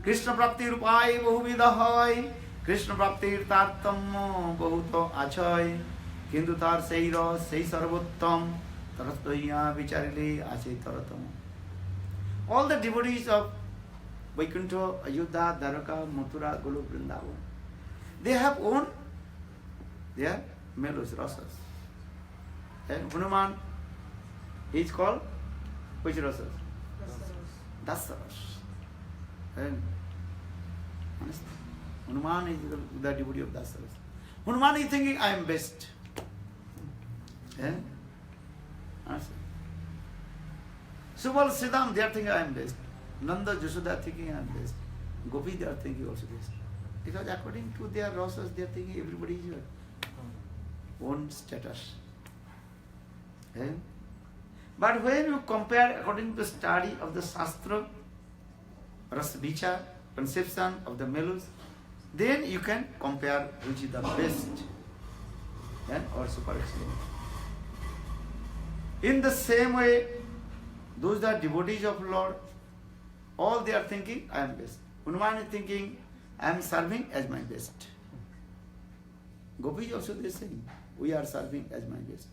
Krishna Prapti Rupai Bahuvidahai, Krishna Prapti Tartam Bahuto Achai, Kindu Tar Seiro, Sei Sarvottam, Tarastaya Vicharile Achai Taratam. All the devotees of Vaikuntha, Ayodhya, Dwaraka, Mathura, Golok, Vrindavan, they have own their mellows, rasas. And Hanuman is called which rasas? Dasaras. And honestly, Hanuman is the devotee of Dasaras. Hanuman is thinking, I am best. Honestly. Subal, Siddham, they are thinking, I am best. Nanda, Jashoda are thinking, I am best. Gopi, they are thinking also best. Because according to their rasas, they are thinking everybody is your own status. But when you compare according to the study of the Shastra, Rasa Vichar, conception of the mellows, then you can compare which is the best or super excellent. In the same way, those that are devotees of Lord, all they are thinking, I am best. Hanuman is thinking, I am serving as my best. Gopi also they saying, we are serving as my best.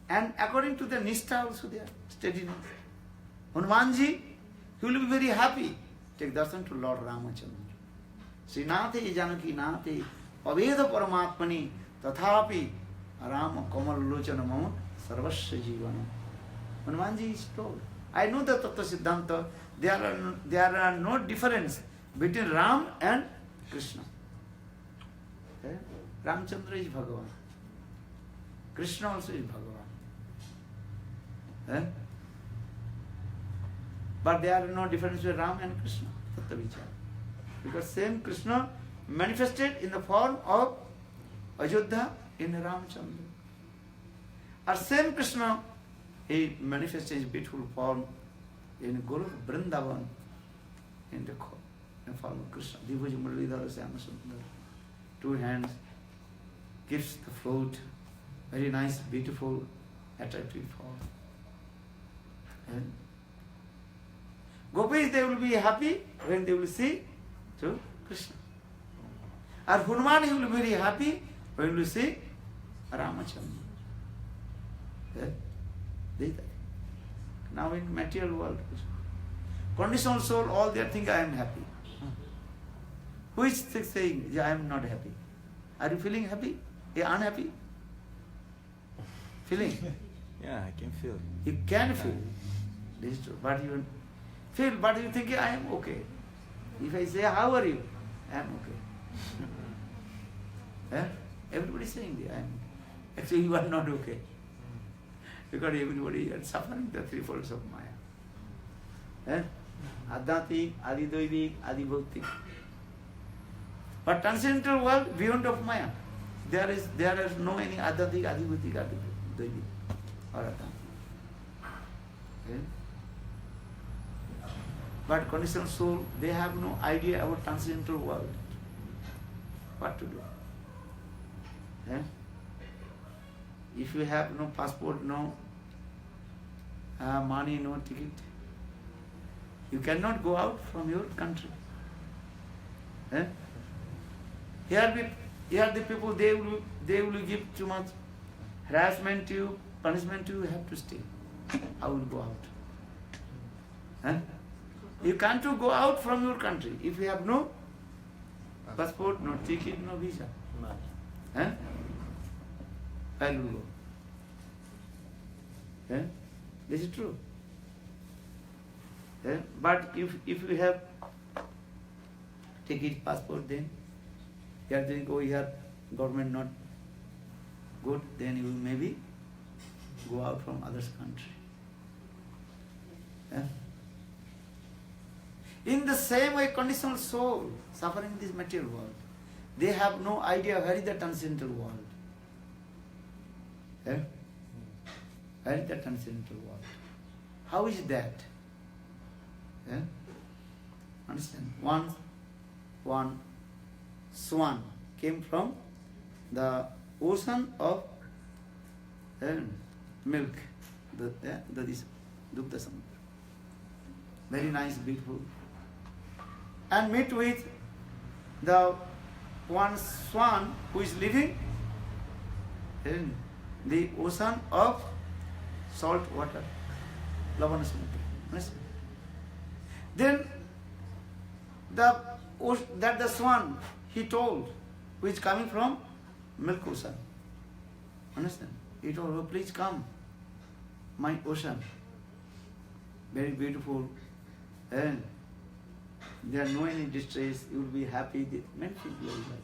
And according to the Nishtha also they are steadiness. Hanumanji, he will be very happy. Take darshan to Lord Ramachandra. Srinathe Janaki Nathe Aveda Paramatmani Tathapi Rama Kamal Lochana Mama Sarvasya Jivana. Hanumanji is told, I know the Tattva Siddhanta, there are no difference between Ram and Krishna. Ramchandra is Bhagavan. Krishna also is Bhagavan. But there are no difference between Ram and Krishna. Tattva vichara. Because same Krishna manifested in the form of Ajodhya in Ramchandra. Or same Krishna, he manifested his beautiful form in Guru Vrindavan in the form of Krishna. Divuji Muralidhara Syamasundar. 2 hands, gives the flute, very nice, beautiful, attractive form. And Gopis, they will be happy when they will see to Krishna. Or Hanuman, he will be very happy when he will see Ramachandra. Yeah? Now in material world, conditional soul, all they think I am happy. Who is saying, yeah, I am not happy? Are you feeling happy? Yeah, unhappy? Feeling? Yeah, I can feel. You can feel. This is true. But you feel, but you think I am okay. If I say, how are you? I am okay. Eh? Everybody is saying I am okay. Actually, you are not okay. Because everybody is suffering the 3 folds of Maya. Eh? Adhyatmik, Adidvaivik, Adibhautik. But transcendental world beyond of Maya. There is no any Adhyatmik, Adibhautik, Adidvaivik or Adhyatmik. Okay? But conditioned soul, they have no idea about transcendental world. What to do? Eh? If you have no passport, no money, no ticket, you cannot go out from your country. Eh? Here the people, they will give too much harassment to you, punishment to you, have to stay. How will go out? Eh? You can't go out from your country if you have no passport, no ticket, no visa. Eh? Where will you go? Eh? This is true. Eh? But if you have ticket, passport, then you are think, oh, here government not good, then you will maybe go out from others' country. Eh? In the same way, conditional soul suffering in this material world, they have no idea where is the transcendental world. Eh? Where is the transcendental world? How is that? Eh? Understand? One swan came from the ocean of milk, this Dugdha Samudra. Very nice, beautiful. And meet with the one swan who is living in the ocean of salt water, Lavana Samudra. Then the swan, he told, who is coming from milk ocean. Understand? He told, oh, please come, my ocean. Very beautiful. And there are no any distress, you will be happy, many things will be like.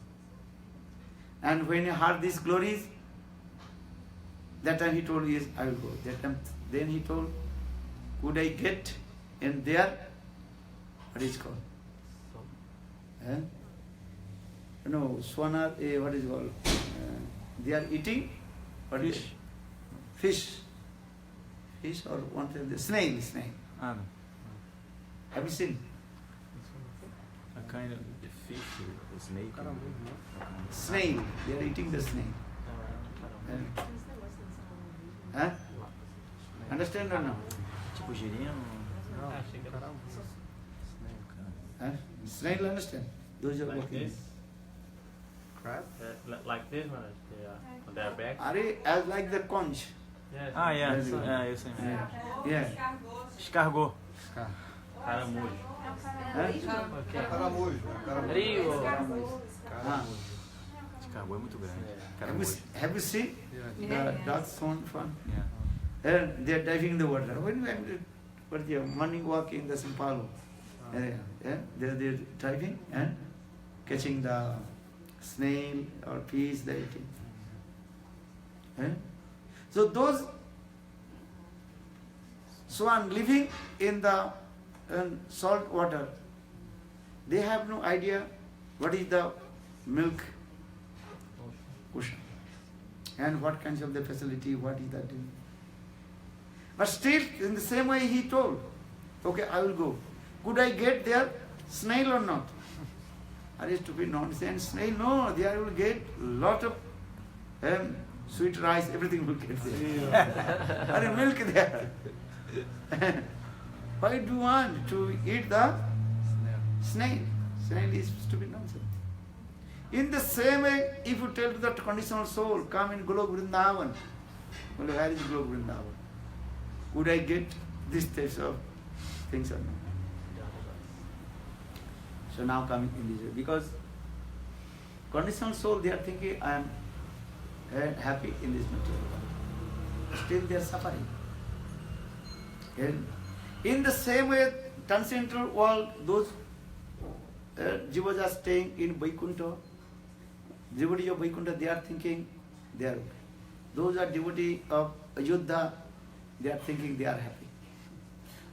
And when he heard these glories, that time he told, yes, I will go. That time, then he told, could I get in there, what is it called? Eh? No, swana, what is it called? They are eating, what is it? Fish. Fish or one thing, snail. Ah, no. Have you seen? A kind of fish, a snake. Snail. They are eating the snail. Huh? Understand or no? Tipo girino. Huh? Snail, understand? Those are Like working. this? Crab? Like this one, on their back. Are they as like the conch? Yes. Ah, yeah. Very good. Yeah, eu sei. Yeah. Escargot. Caramujo. Huh? Caramujo. Rio. Ah. Escargot é muito grande. Have you, Caramujo. have you seen the dog swan fun? Yeah. And they are diving in the water. When we were the morning walk in the São Paulo area, they're diving and catching the snail or fish they eating. So those swan living in the and salt water. They have no idea what is the milk ocean and what kinds of the facility, what is that. But still, in the same way he told, okay, I will go. Could I get there snail or not? Are you stupid nonsense? Snail? No, there you will get lot of sweet rice, everything will get there. And milk there. Why do you want to eat the snail? Snail is stupid nonsense. In the same way, if you tell to that conditional soul, come in Golok Vrindavan, well, where is Golok Vrindavan? Would I get these types of things or not? So now coming in this way, because conditional soul, they are thinking, I am happy in this material world. Still they are suffering. And in the same way, transcendental world, those jivas are staying in Vaikuntha. Devotees of Vaikuntha, they are thinking they are okay. Those are devotees of Ayodhya, they are thinking they are happy.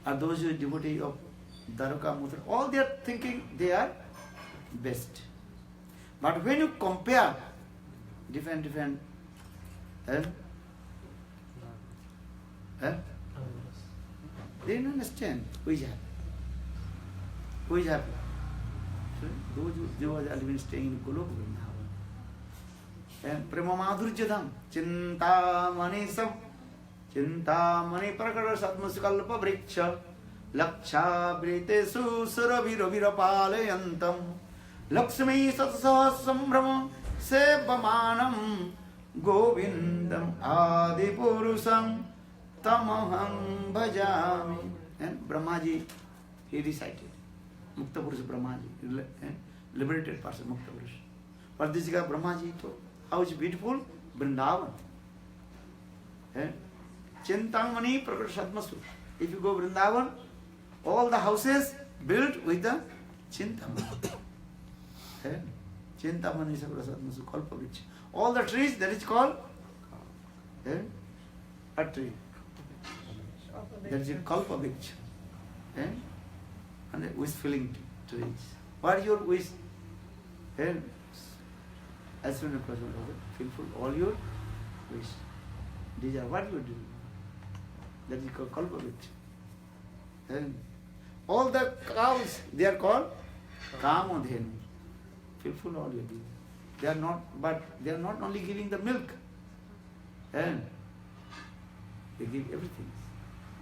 Or those who are devotees of Dwaraka, Mathura, all they are thinking they are best. But when you compare different they don't understand who is happy. Who is happy? So those who are living staying in Golok Vrindavan. And Prema Madhurjadam, Chintamani Sab, Chintamani Prakara Satmasikalpa Vriksha, Laksha Britesu Suraviravira Palayantam, Lakshmi Satsaha Sambrahma Sevamanam, Govindam Adipurusam, Tamaham Bhajami. And Brahmaji, he recited. Mukta Purusha Brahmaji, liberated person, Mukta Purusha. But this guy Brahmaji told, how is beautiful Vrindavan. Chintamani Prakata Satmasu. If you go Vrindavan, all the houses built with the Chintamani. Chintamani is a Satmasu, Kalpa Vriksha. All the trees, that is called a tree. That is Kalpa Vriksha. And the wish-filling trees. What is your wish? As soon as possible, fulfill all your wish. These are what you do. That is called Kalpa Vriksha. All the cows, they are called Kamadhenu. Fulfill all your desires. They are not, but they are not only giving the milk. They give everything.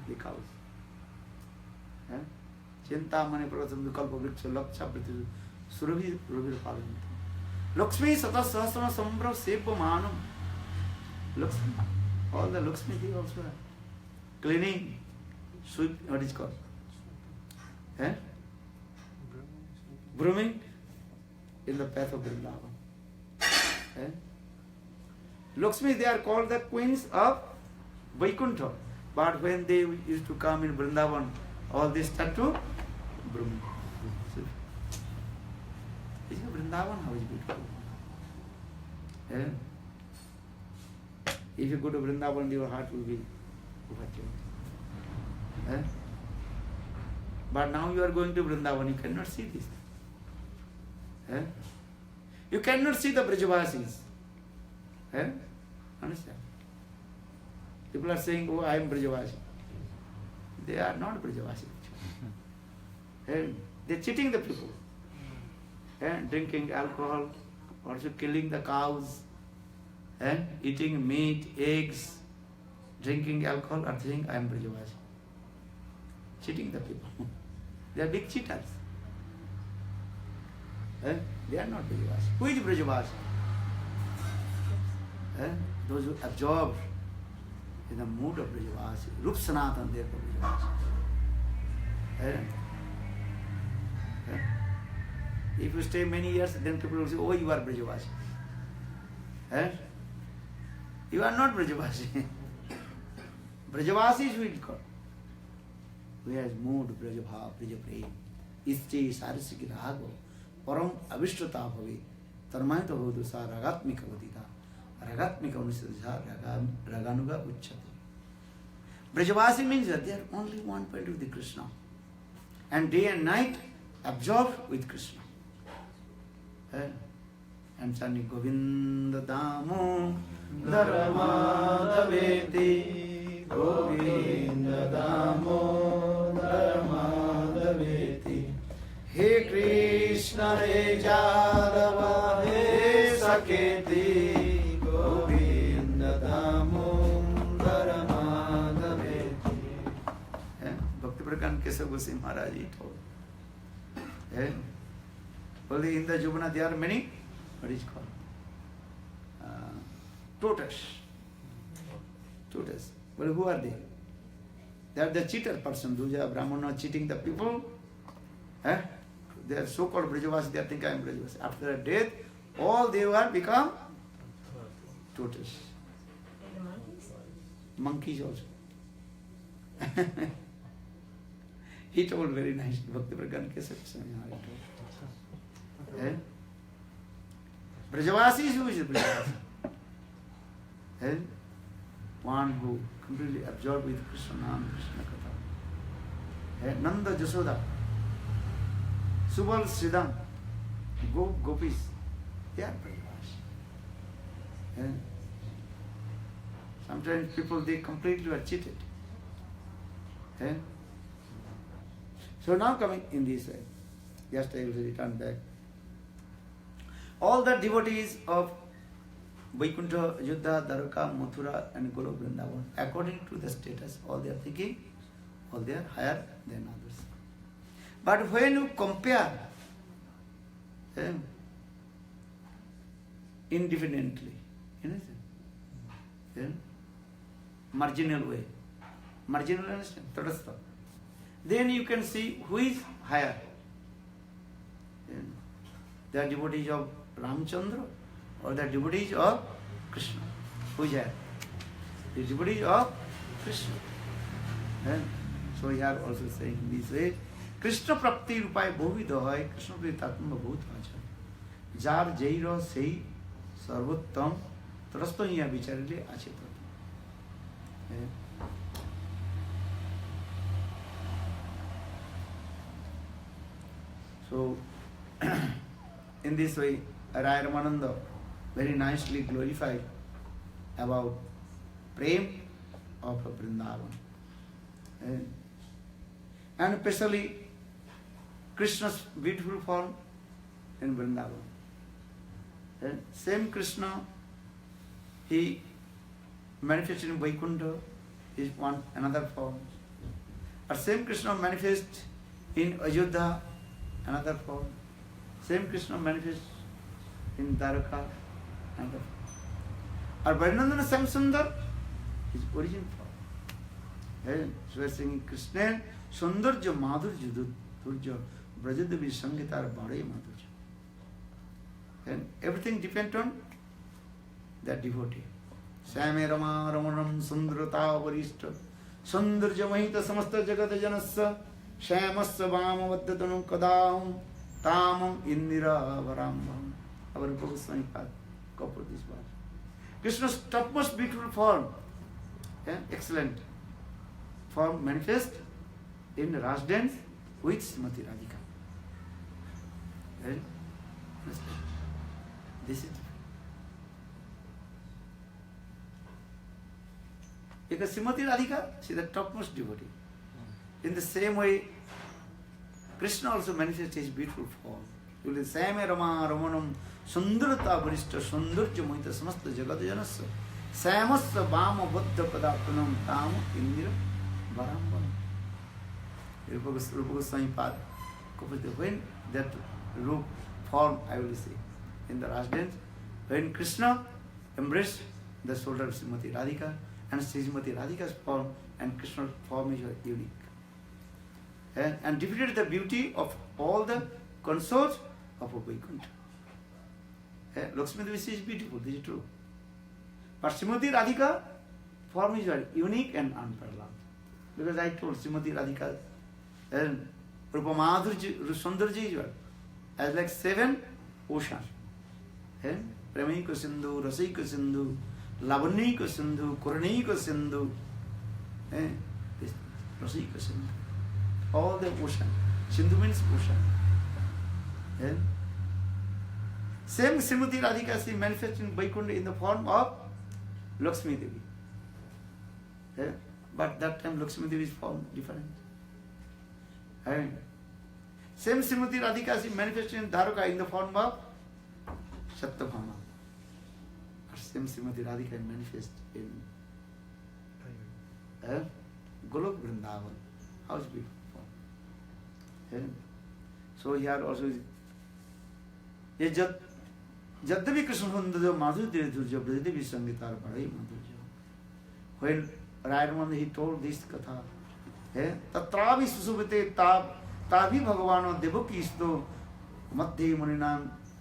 The cows. Chintamani Prakata Kalpa Vriksha Laksha Prati Surabhi Ravira Palantam. Lakshmi Sata Sahasrama Sambra Sepa Manam. Lakshmi. All the Lakshmi they also have. Cleaning, sweep, what is called? Brooming in the path of Vrindavan. Lakshmi, they are called the queens of Vaikuntha. But when they used to come in Vrindavan, all they start to broom. Is Vrindavan, how is beautiful? If you go to Vrindavan, your heart will be overjoyed. But now you are going to Vrindavan, you cannot see this. You cannot see the Brajavasis. Understand? People are saying, oh, I am Brajavasi. They are not Brajavasi. They are cheating the people. Drinking alcohol, also killing the cows, eating meat, eggs, drinking alcohol, are saying, I am Brajavasi. Cheating the people. They are big cheaters. They are not Brajavasi. Who is Brajavasi? Those who absorb in the mood of Brajavasi. Rup Sanatan, therefore Brajavasi. If you stay many years, then people will say, oh, you are Brajavasi. You are not Brajavasi. Brajavasi is what called. Who has mood, Brajabha, Brajaprem, Isti, Sarasiki, Rago, Param, Avishtata Bhavi, Tarmaita Hodusa, Ragatmika Vadita, Ragatmika Unisasa, Raganuga Uchati. Brajavasi means that they are only one point with the Krishna. and day and night absorbed with Krishna. And chanting Govinda Damo Dharmadaveti, Govinda Damo Dharmadaveti, He Krishna He Jadava He Saketi, Govinda Damo Dharmadaveti. Bhakti-Prakan Kesava Goswami Maharaj told. Only in the Jumana there are many, what is called? Tutors. Well, who are they? They are the cheater person. Those are Brahmana cheating the people. They are so-called Brajavasi, they are thinking I am Brajavasi. After their death, all they will become tutors. And the monkeys? Monkeys also. He told very nice, Bhakti-Prakan Kesava Goswami Maharaj told. Brajavasi, who is a Brajavasi? One who completely absorbed with Krishna Nam, Krishna Katha. Nanda Jasoda, Subal Siddham, Gopis, they are Brajavasi. Sometimes people, they completely are cheated. So now coming in this way, just I will return back. All the devotees of Vaikuntha, Ayodhya, Dwarka, Mathura and Golok Vrindavan, according to the status, all they are thinking, all they are higher than others. But when you compare independently, marginal way, marginal understand, tadastha, then you can see who is higher. They are devotees of Ramchandra or the devotees of Krishna. Who is higher? The devotees of Krishna. So here also saying this way, Krishna Prapti Rupai Bhovidha hai, Krishna Prapti Tatma Bhut Vacha. Jar Jaira Sei Sarvottam Tarasto Hiya Vicharili Achetati. So, in this way, Raya Ramananda very nicely glorified about Prem of Vrindavan. And especially Krishna's beautiful form in Vrindavan. Same Krishna, he manifested in Vaikuntha, is one another form. Or same Krishna manifests in Ayodhya, another form. Same Krishna manifests in Dwarka, another form. Or Varinandana Samsundar, his origin form. So we are singing Krishna, Sundarja Madhurja Durja, Brajadavi Sangitar Bade Madhurja. And everything depends on that devotee. Same Rama Ramanam Sundrata Varishta, Sundarja Mahita Samasta Jagata Janasa, Shamasya Vama Vaddatanam Kadam, Tamam Indira Varambam. Our Rupa Goswami Pad, copper this verse. Krishna's topmost beautiful form, excellent form manifest in Ras dance with Srimati Radhika. This is because Srimati Radhika, she is the topmost devotee. In the same way, Krishna also manifests his beautiful form. You will say, Same Rama Ramanam Sundarata Varishta Sundarja Mohita Samasta Jagata Janasya Samasya Vama Buddha Padapanam Tam Indira Varambam. Rupa Goswami Pad. When that root form, I will say, in the Ras dance, when Krishna embraced the shoulder of Srimati Radhika, and Srimati Radhika's form and Krishna's form is unique. And defeated the beauty of all the consorts of Vaikuntha. Lakshmi Devi is beautiful, this is true. But Srimati Radhika form is very unique and unparalleled. Because I told Srimati Radhika and Rupa Madhurja, Sundarji is as like 7 oceans. Premaika Sindhu, Rasika Sindhu, Lavanyika Sindhu, Kuranika Sindhu, Rasika Sindhu. All the ocean. Sindhu means ocean. Yeah? Same Srimati Radhika, she manifests in Vaikuntha in the form of Lakshmi Devi. Yeah? But that time Lakshmi Devi's form different. And same Srimati Radhika, she manifests in Dwarka in the form of Satyabhama. But same Srimati Radhika manifests in Golok Vrindavan. How is beautiful. Yeah? So here also ये यद्यपि कृष्ण सुंदर माधुर्य दुर्जय ब्रजदेवी संगीतार बड़े माधुर्य when Rayaraman he told this katha है तत्रावि सुसुभते ताभि भगवानो देवकी स्तो मध्य मुनिनां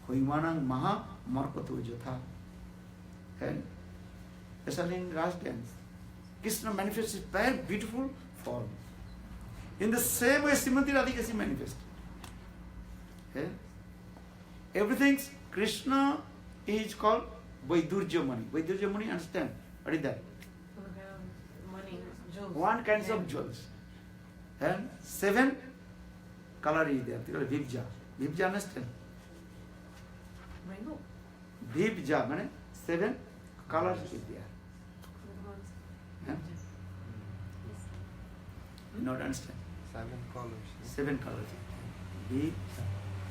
होइमानां महा मर्कतो जथा है ऐसा in Ras dance Krishna manifests his very beautiful form in the same way Srimati Radhika she manifests. Everything Krishna is called Vaidurja Mani. Vaidurja Mani, understand? What is that? Money, jewels. One kinds of jewels. And 7 color is there. They are Vibja. Vibja, understand? Rainbow. Vibja, means 7 colors is there. Huh? You not understand? 7 colors. 7 colors. V,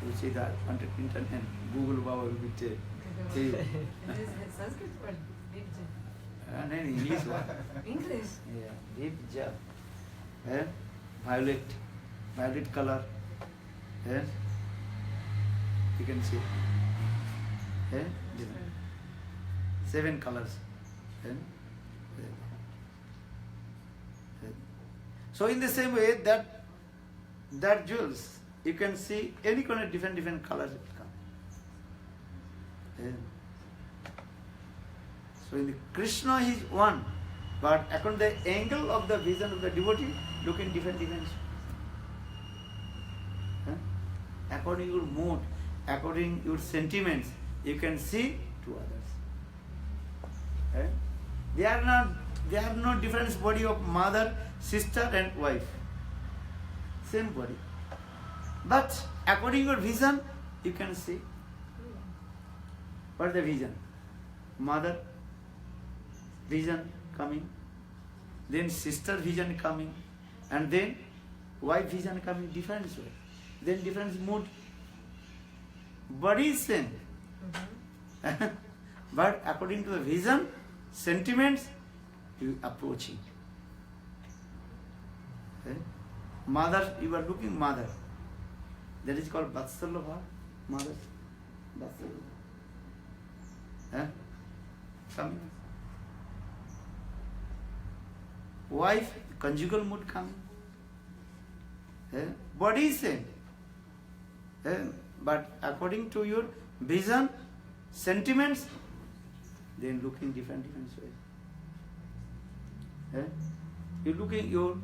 you see that on the internet, Google Baba will be tell. Is it Sanskrit or Vibja? And then English one. English. Yeah, Vibja. Violet color. You can see. 7 colors. So in the same way that jewels, you can see any kind of different colors it come. So in the Krishna is one, but according to the angle of the vision of the devotee, look in different dimensions. According to your mood, according to your sentiments, you can see to others. They are no different body of mother, sister and wife. Same body. But according to your vision, you can see. What is the vision? Mother vision coming, then sister vision coming, and then wife vision coming, different way. Then different mood. Body is same. But according to the vision, sentiments, you approaching. Mother, you are looking mother. That is called Vatsalabha. Mother. Vatsalabha. Coming. Wife, conjugal mood coming. Body is same. But according to your vision, sentiments, then looking different ways. You looking your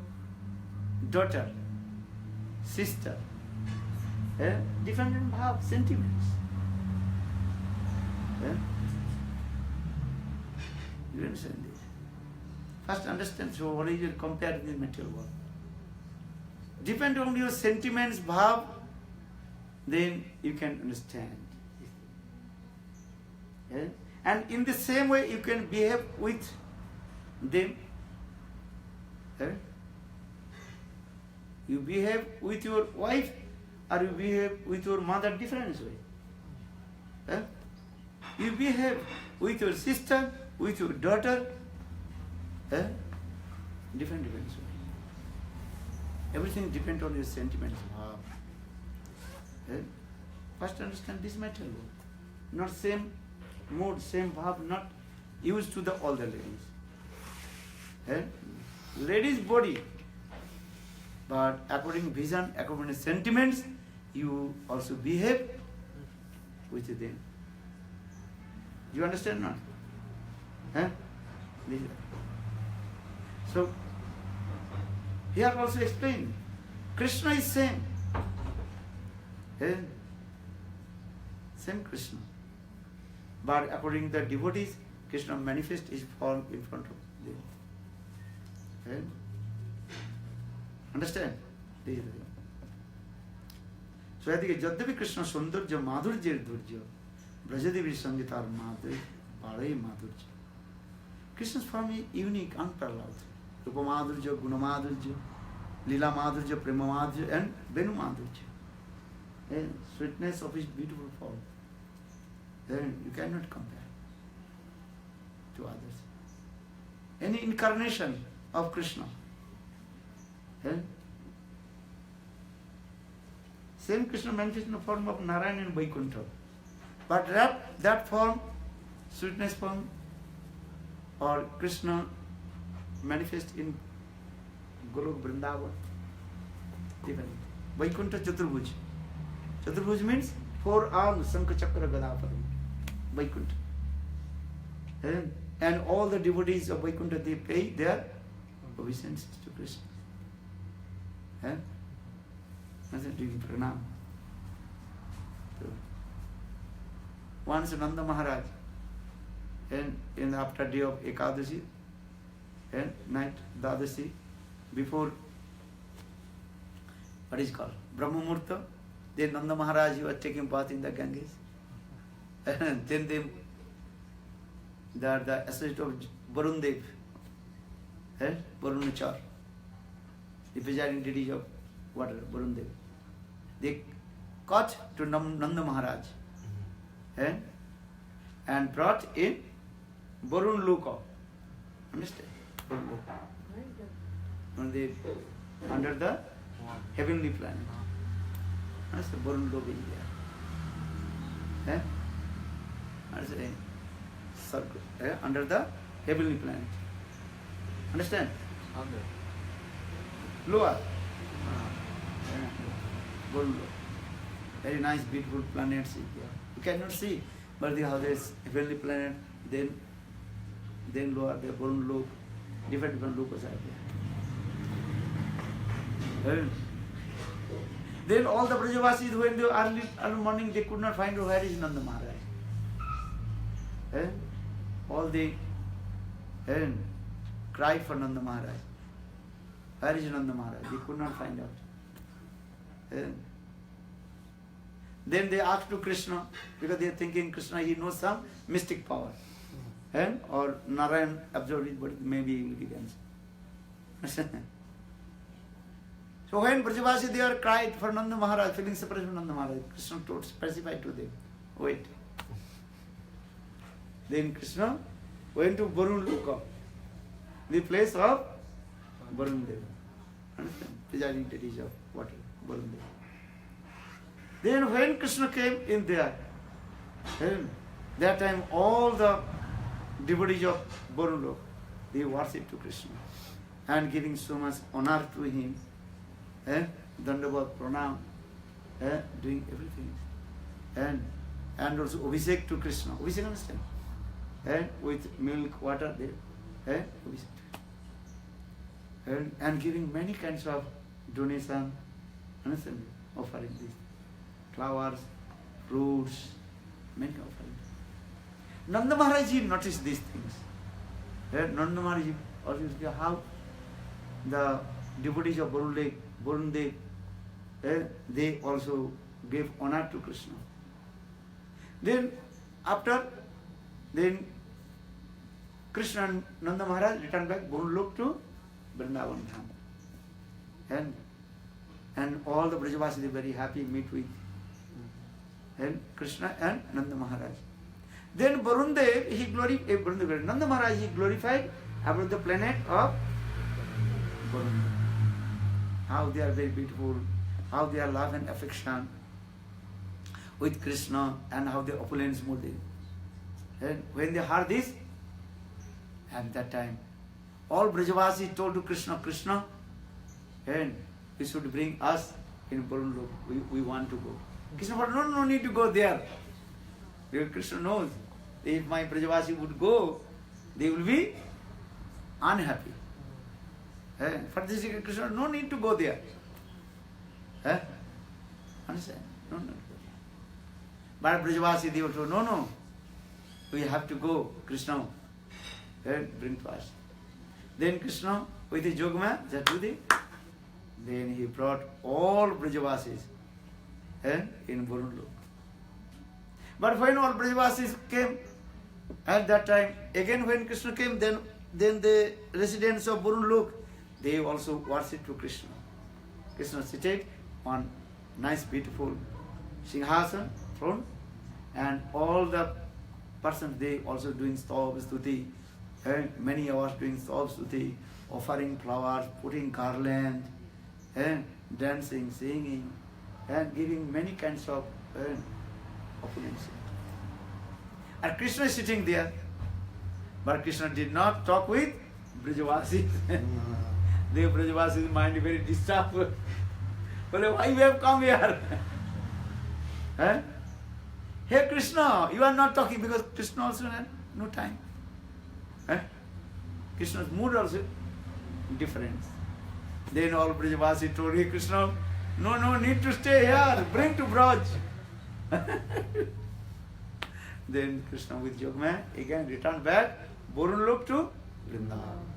daughter, sister, different bhav, sentiments. You understand this? First understand, so what is your compared with the material world? Depend on your sentiments, bhav, then you can understand. And in the same way you can behave with them. You behave with your wife or you behave with your mother different way. You behave with your sister, with your daughter, different way. Everything depends on your sentiments. First understand this matter. Not same mood, same bhav, not used to all the ladies. Ladies' body, but according to vision, according to sentiments, you also behave with them. You understand not? So, here also explain, Krishna is same. Same Krishna. But according to the devotees, Krishna manifests his form in front of them. Understand? This is the thing. So এদিকে যদ্যপি কৃষ্ণ সৌন্দর্য মাধুর্যের ধৈর্য ব্রজদেবীর সঙ্গে তার বাড়াই মাধুর্য Krishna's form is unique, unparalleled. Rupa Madhurya, Guna Madhurya, Lila Madhurya, Prema Madhurya and Venu Madhurya. And sweetness of his beautiful form. Then you cannot compare to others. Any incarnation of Krishna. And same Krishna manifests in the form of Narayana and Vaikuntha. But that form, sweetness form, or Krishna manifest in Golok Vrindavan. Different. Vaikuntha Chaturbhuj. Chaturbhuj means 4 arms, Sankha Chakra Gada Padma. Vaikuntha. And all the devotees of Vaikuntha, they pay their obeisances to Krishna. That's doing pranam. Once Nanda Maharaj, and in after day of Ekadashi and night Dadashi, before what is called Brahma Murta, then Nanda Maharaj was taking bath in the Ganges, and then the associate of Varun Dev, Varunachar, the presiding deity of water, Varun Dev, they caught to Nanda Maharaj and brought in Varun Loka. Understand? Varun Loka. Under the heavenly planet. Understand? Varun Loka is there. Understand? Circle. Under the heavenly planet. Understand? Under. Lower. Varun Loka. Very nice, beautiful planets is there. You cannot see, but they have this heavenly planet, then lower, the Varun Loka, different lokas are there. Then all the Brajavasis, when they early morning, they could not find where is Nanda Maharaj. All they cried for Nanda Maharaj. Where is Nanda Maharaj? They could not find out. Then they asked to Krishna, because they are thinking Krishna, he knows some mystic power. Or Narayan absorbed it, but maybe he will give answer. So when Brajavasi they are cried for Nanda Maharaj, feeling separate from Nanda Maharaj, Krishna told, specified to them, wait. Then Krishna went to Varun Loka, the place of Varun Deva. Understand? Presiding deities of water, Varun Deva. Then when Krishna came in there, that time all the devotees of Varun Loka, they worship to Krishna and giving so much honor to him, Dandavat, Pranam, doing everything. And also Abhishek to Krishna. Abhishek, understand? With milk, water, there. And giving many kinds of donation, understand? Offering this. Flowers, fruits, many offerings. Nanda Maharaj noticed these things. Nanda Maharaj also how the devotees of Varun Dev, they also gave honor to Krishna. Then Krishna and Nanda Maharaj returned back Varun Loka to Vrindavan Dham. And all the Brajavasis are very happy meet with Krishna and Nanda Maharaj. Then Varun Dev, Nanda Maharaj, he glorified about the planet of Varun Dev. How they are very beautiful, how they are love and affection with Krishna, and how their opulence more they. And when they heard this, at that time, all Brajavasis told to Krishna, Krishna, and you should bring us in Varun Loka. We want to go. Krishna said, no need to go there. Because Krishna knows if my Brajavasi would go, they will be unhappy. For this Krishna, no need to go there. Understand? No. But Brajavasi, they were told, no, we have to go, Krishna, bring to us. Then Krishna, with his Jogma, Jatudi, then he brought all Brajavasis in Varun Lok. But when all Brajavasis came, at that time, again when Krishna came, then the residents of Varun Lok, they also worshipped to Krishna. Krishna seated on nice, beautiful Singhasan throne, and all the persons, they also doing Stav Stuti, and many hours doing Stav Stuti, offering flowers, putting garland, and dancing, singing, and giving many kinds of opulence. And Krishna is sitting there, but Krishna did not talk with Brajavasis. The Brajavasis' mind is very disturbed. Well, why you have come here? Hey Krishna, you are not talking, because Krishna also had no time. Krishna's mood also different. Then all Brajavasis told, hey Krishna, no need to stay here, bring to Braj. Then Krishna with Yogma again returned back, Varun Lok to Vrindavan.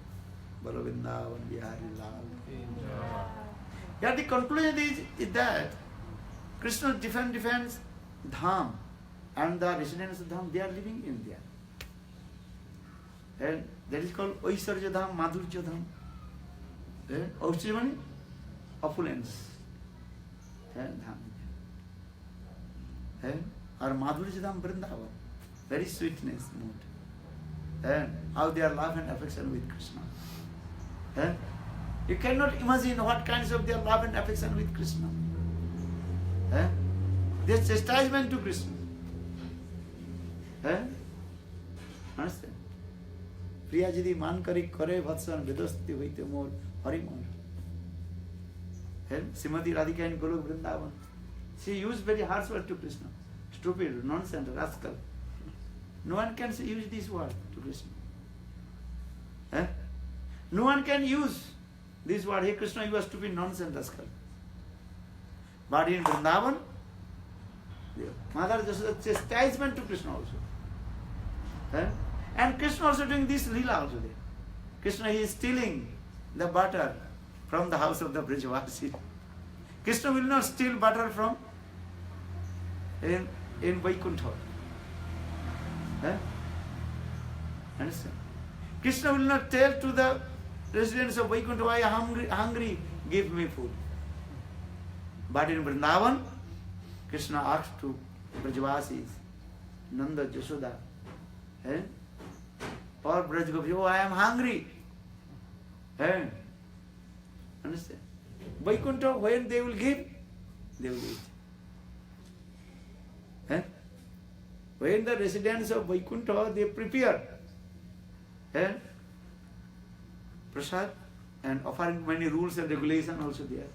Bolo Vrindavan Bihari Lal. Yeah, the conclusion is that Krishna defends Dham, and the residents of Dham, they are living in there. And that is called Oisarja Dham, Madhurja Dham. Oisarja means opulence. Or Madhurja Dham Vrindavan, very sweetness mood. And how they are love and affection with Krishna. You cannot imagine what kinds of their love and affection with Krishna. Their chastisement to Krishna. Understand? Priya Jidi man kari kare vatsan vedasti hoite mor hari mor. Srimati Radhika in Golok Vrindavan, she used very harsh words to Krishna. Stupid, nonsense, rascal. No one can use this word to Krishna. No one can use this word, hey Krishna, you are stupid, nonsense, rascal. But in Vrindavan, Mother Jasoda chastisement to Krishna also. And Krishna also doing this lila also there. Krishna, he is stealing the butter from the house of the Brajavasis. Krishna will not steal butter from in Vaikuntha. Understand? Krishna will not tell to the residents of Vaikuntha, I am hungry, give me food. But in Vrindavan, Krishna asked to Brajavasis, Nanda, Jasoda, or Brajgopi, oh, I am hungry. Understand? Vaikuntha, when they will give, they will eat. When the residents of Vaikuntha, they prepare prasad and offering many rules and regulations also there.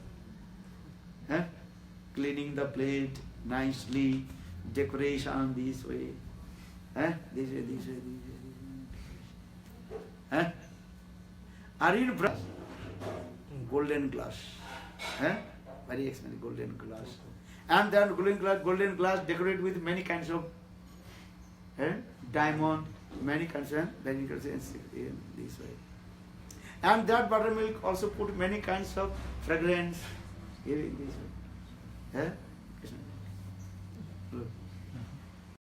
Cleaning the plate nicely, decoration this way. This way. Are in brass, golden glass. Very expensive golden glass. And then golden glass decorated with many kinds of diamond, many kinds of in this way. And that buttermilk also put many kinds of fragrance in this way. Look.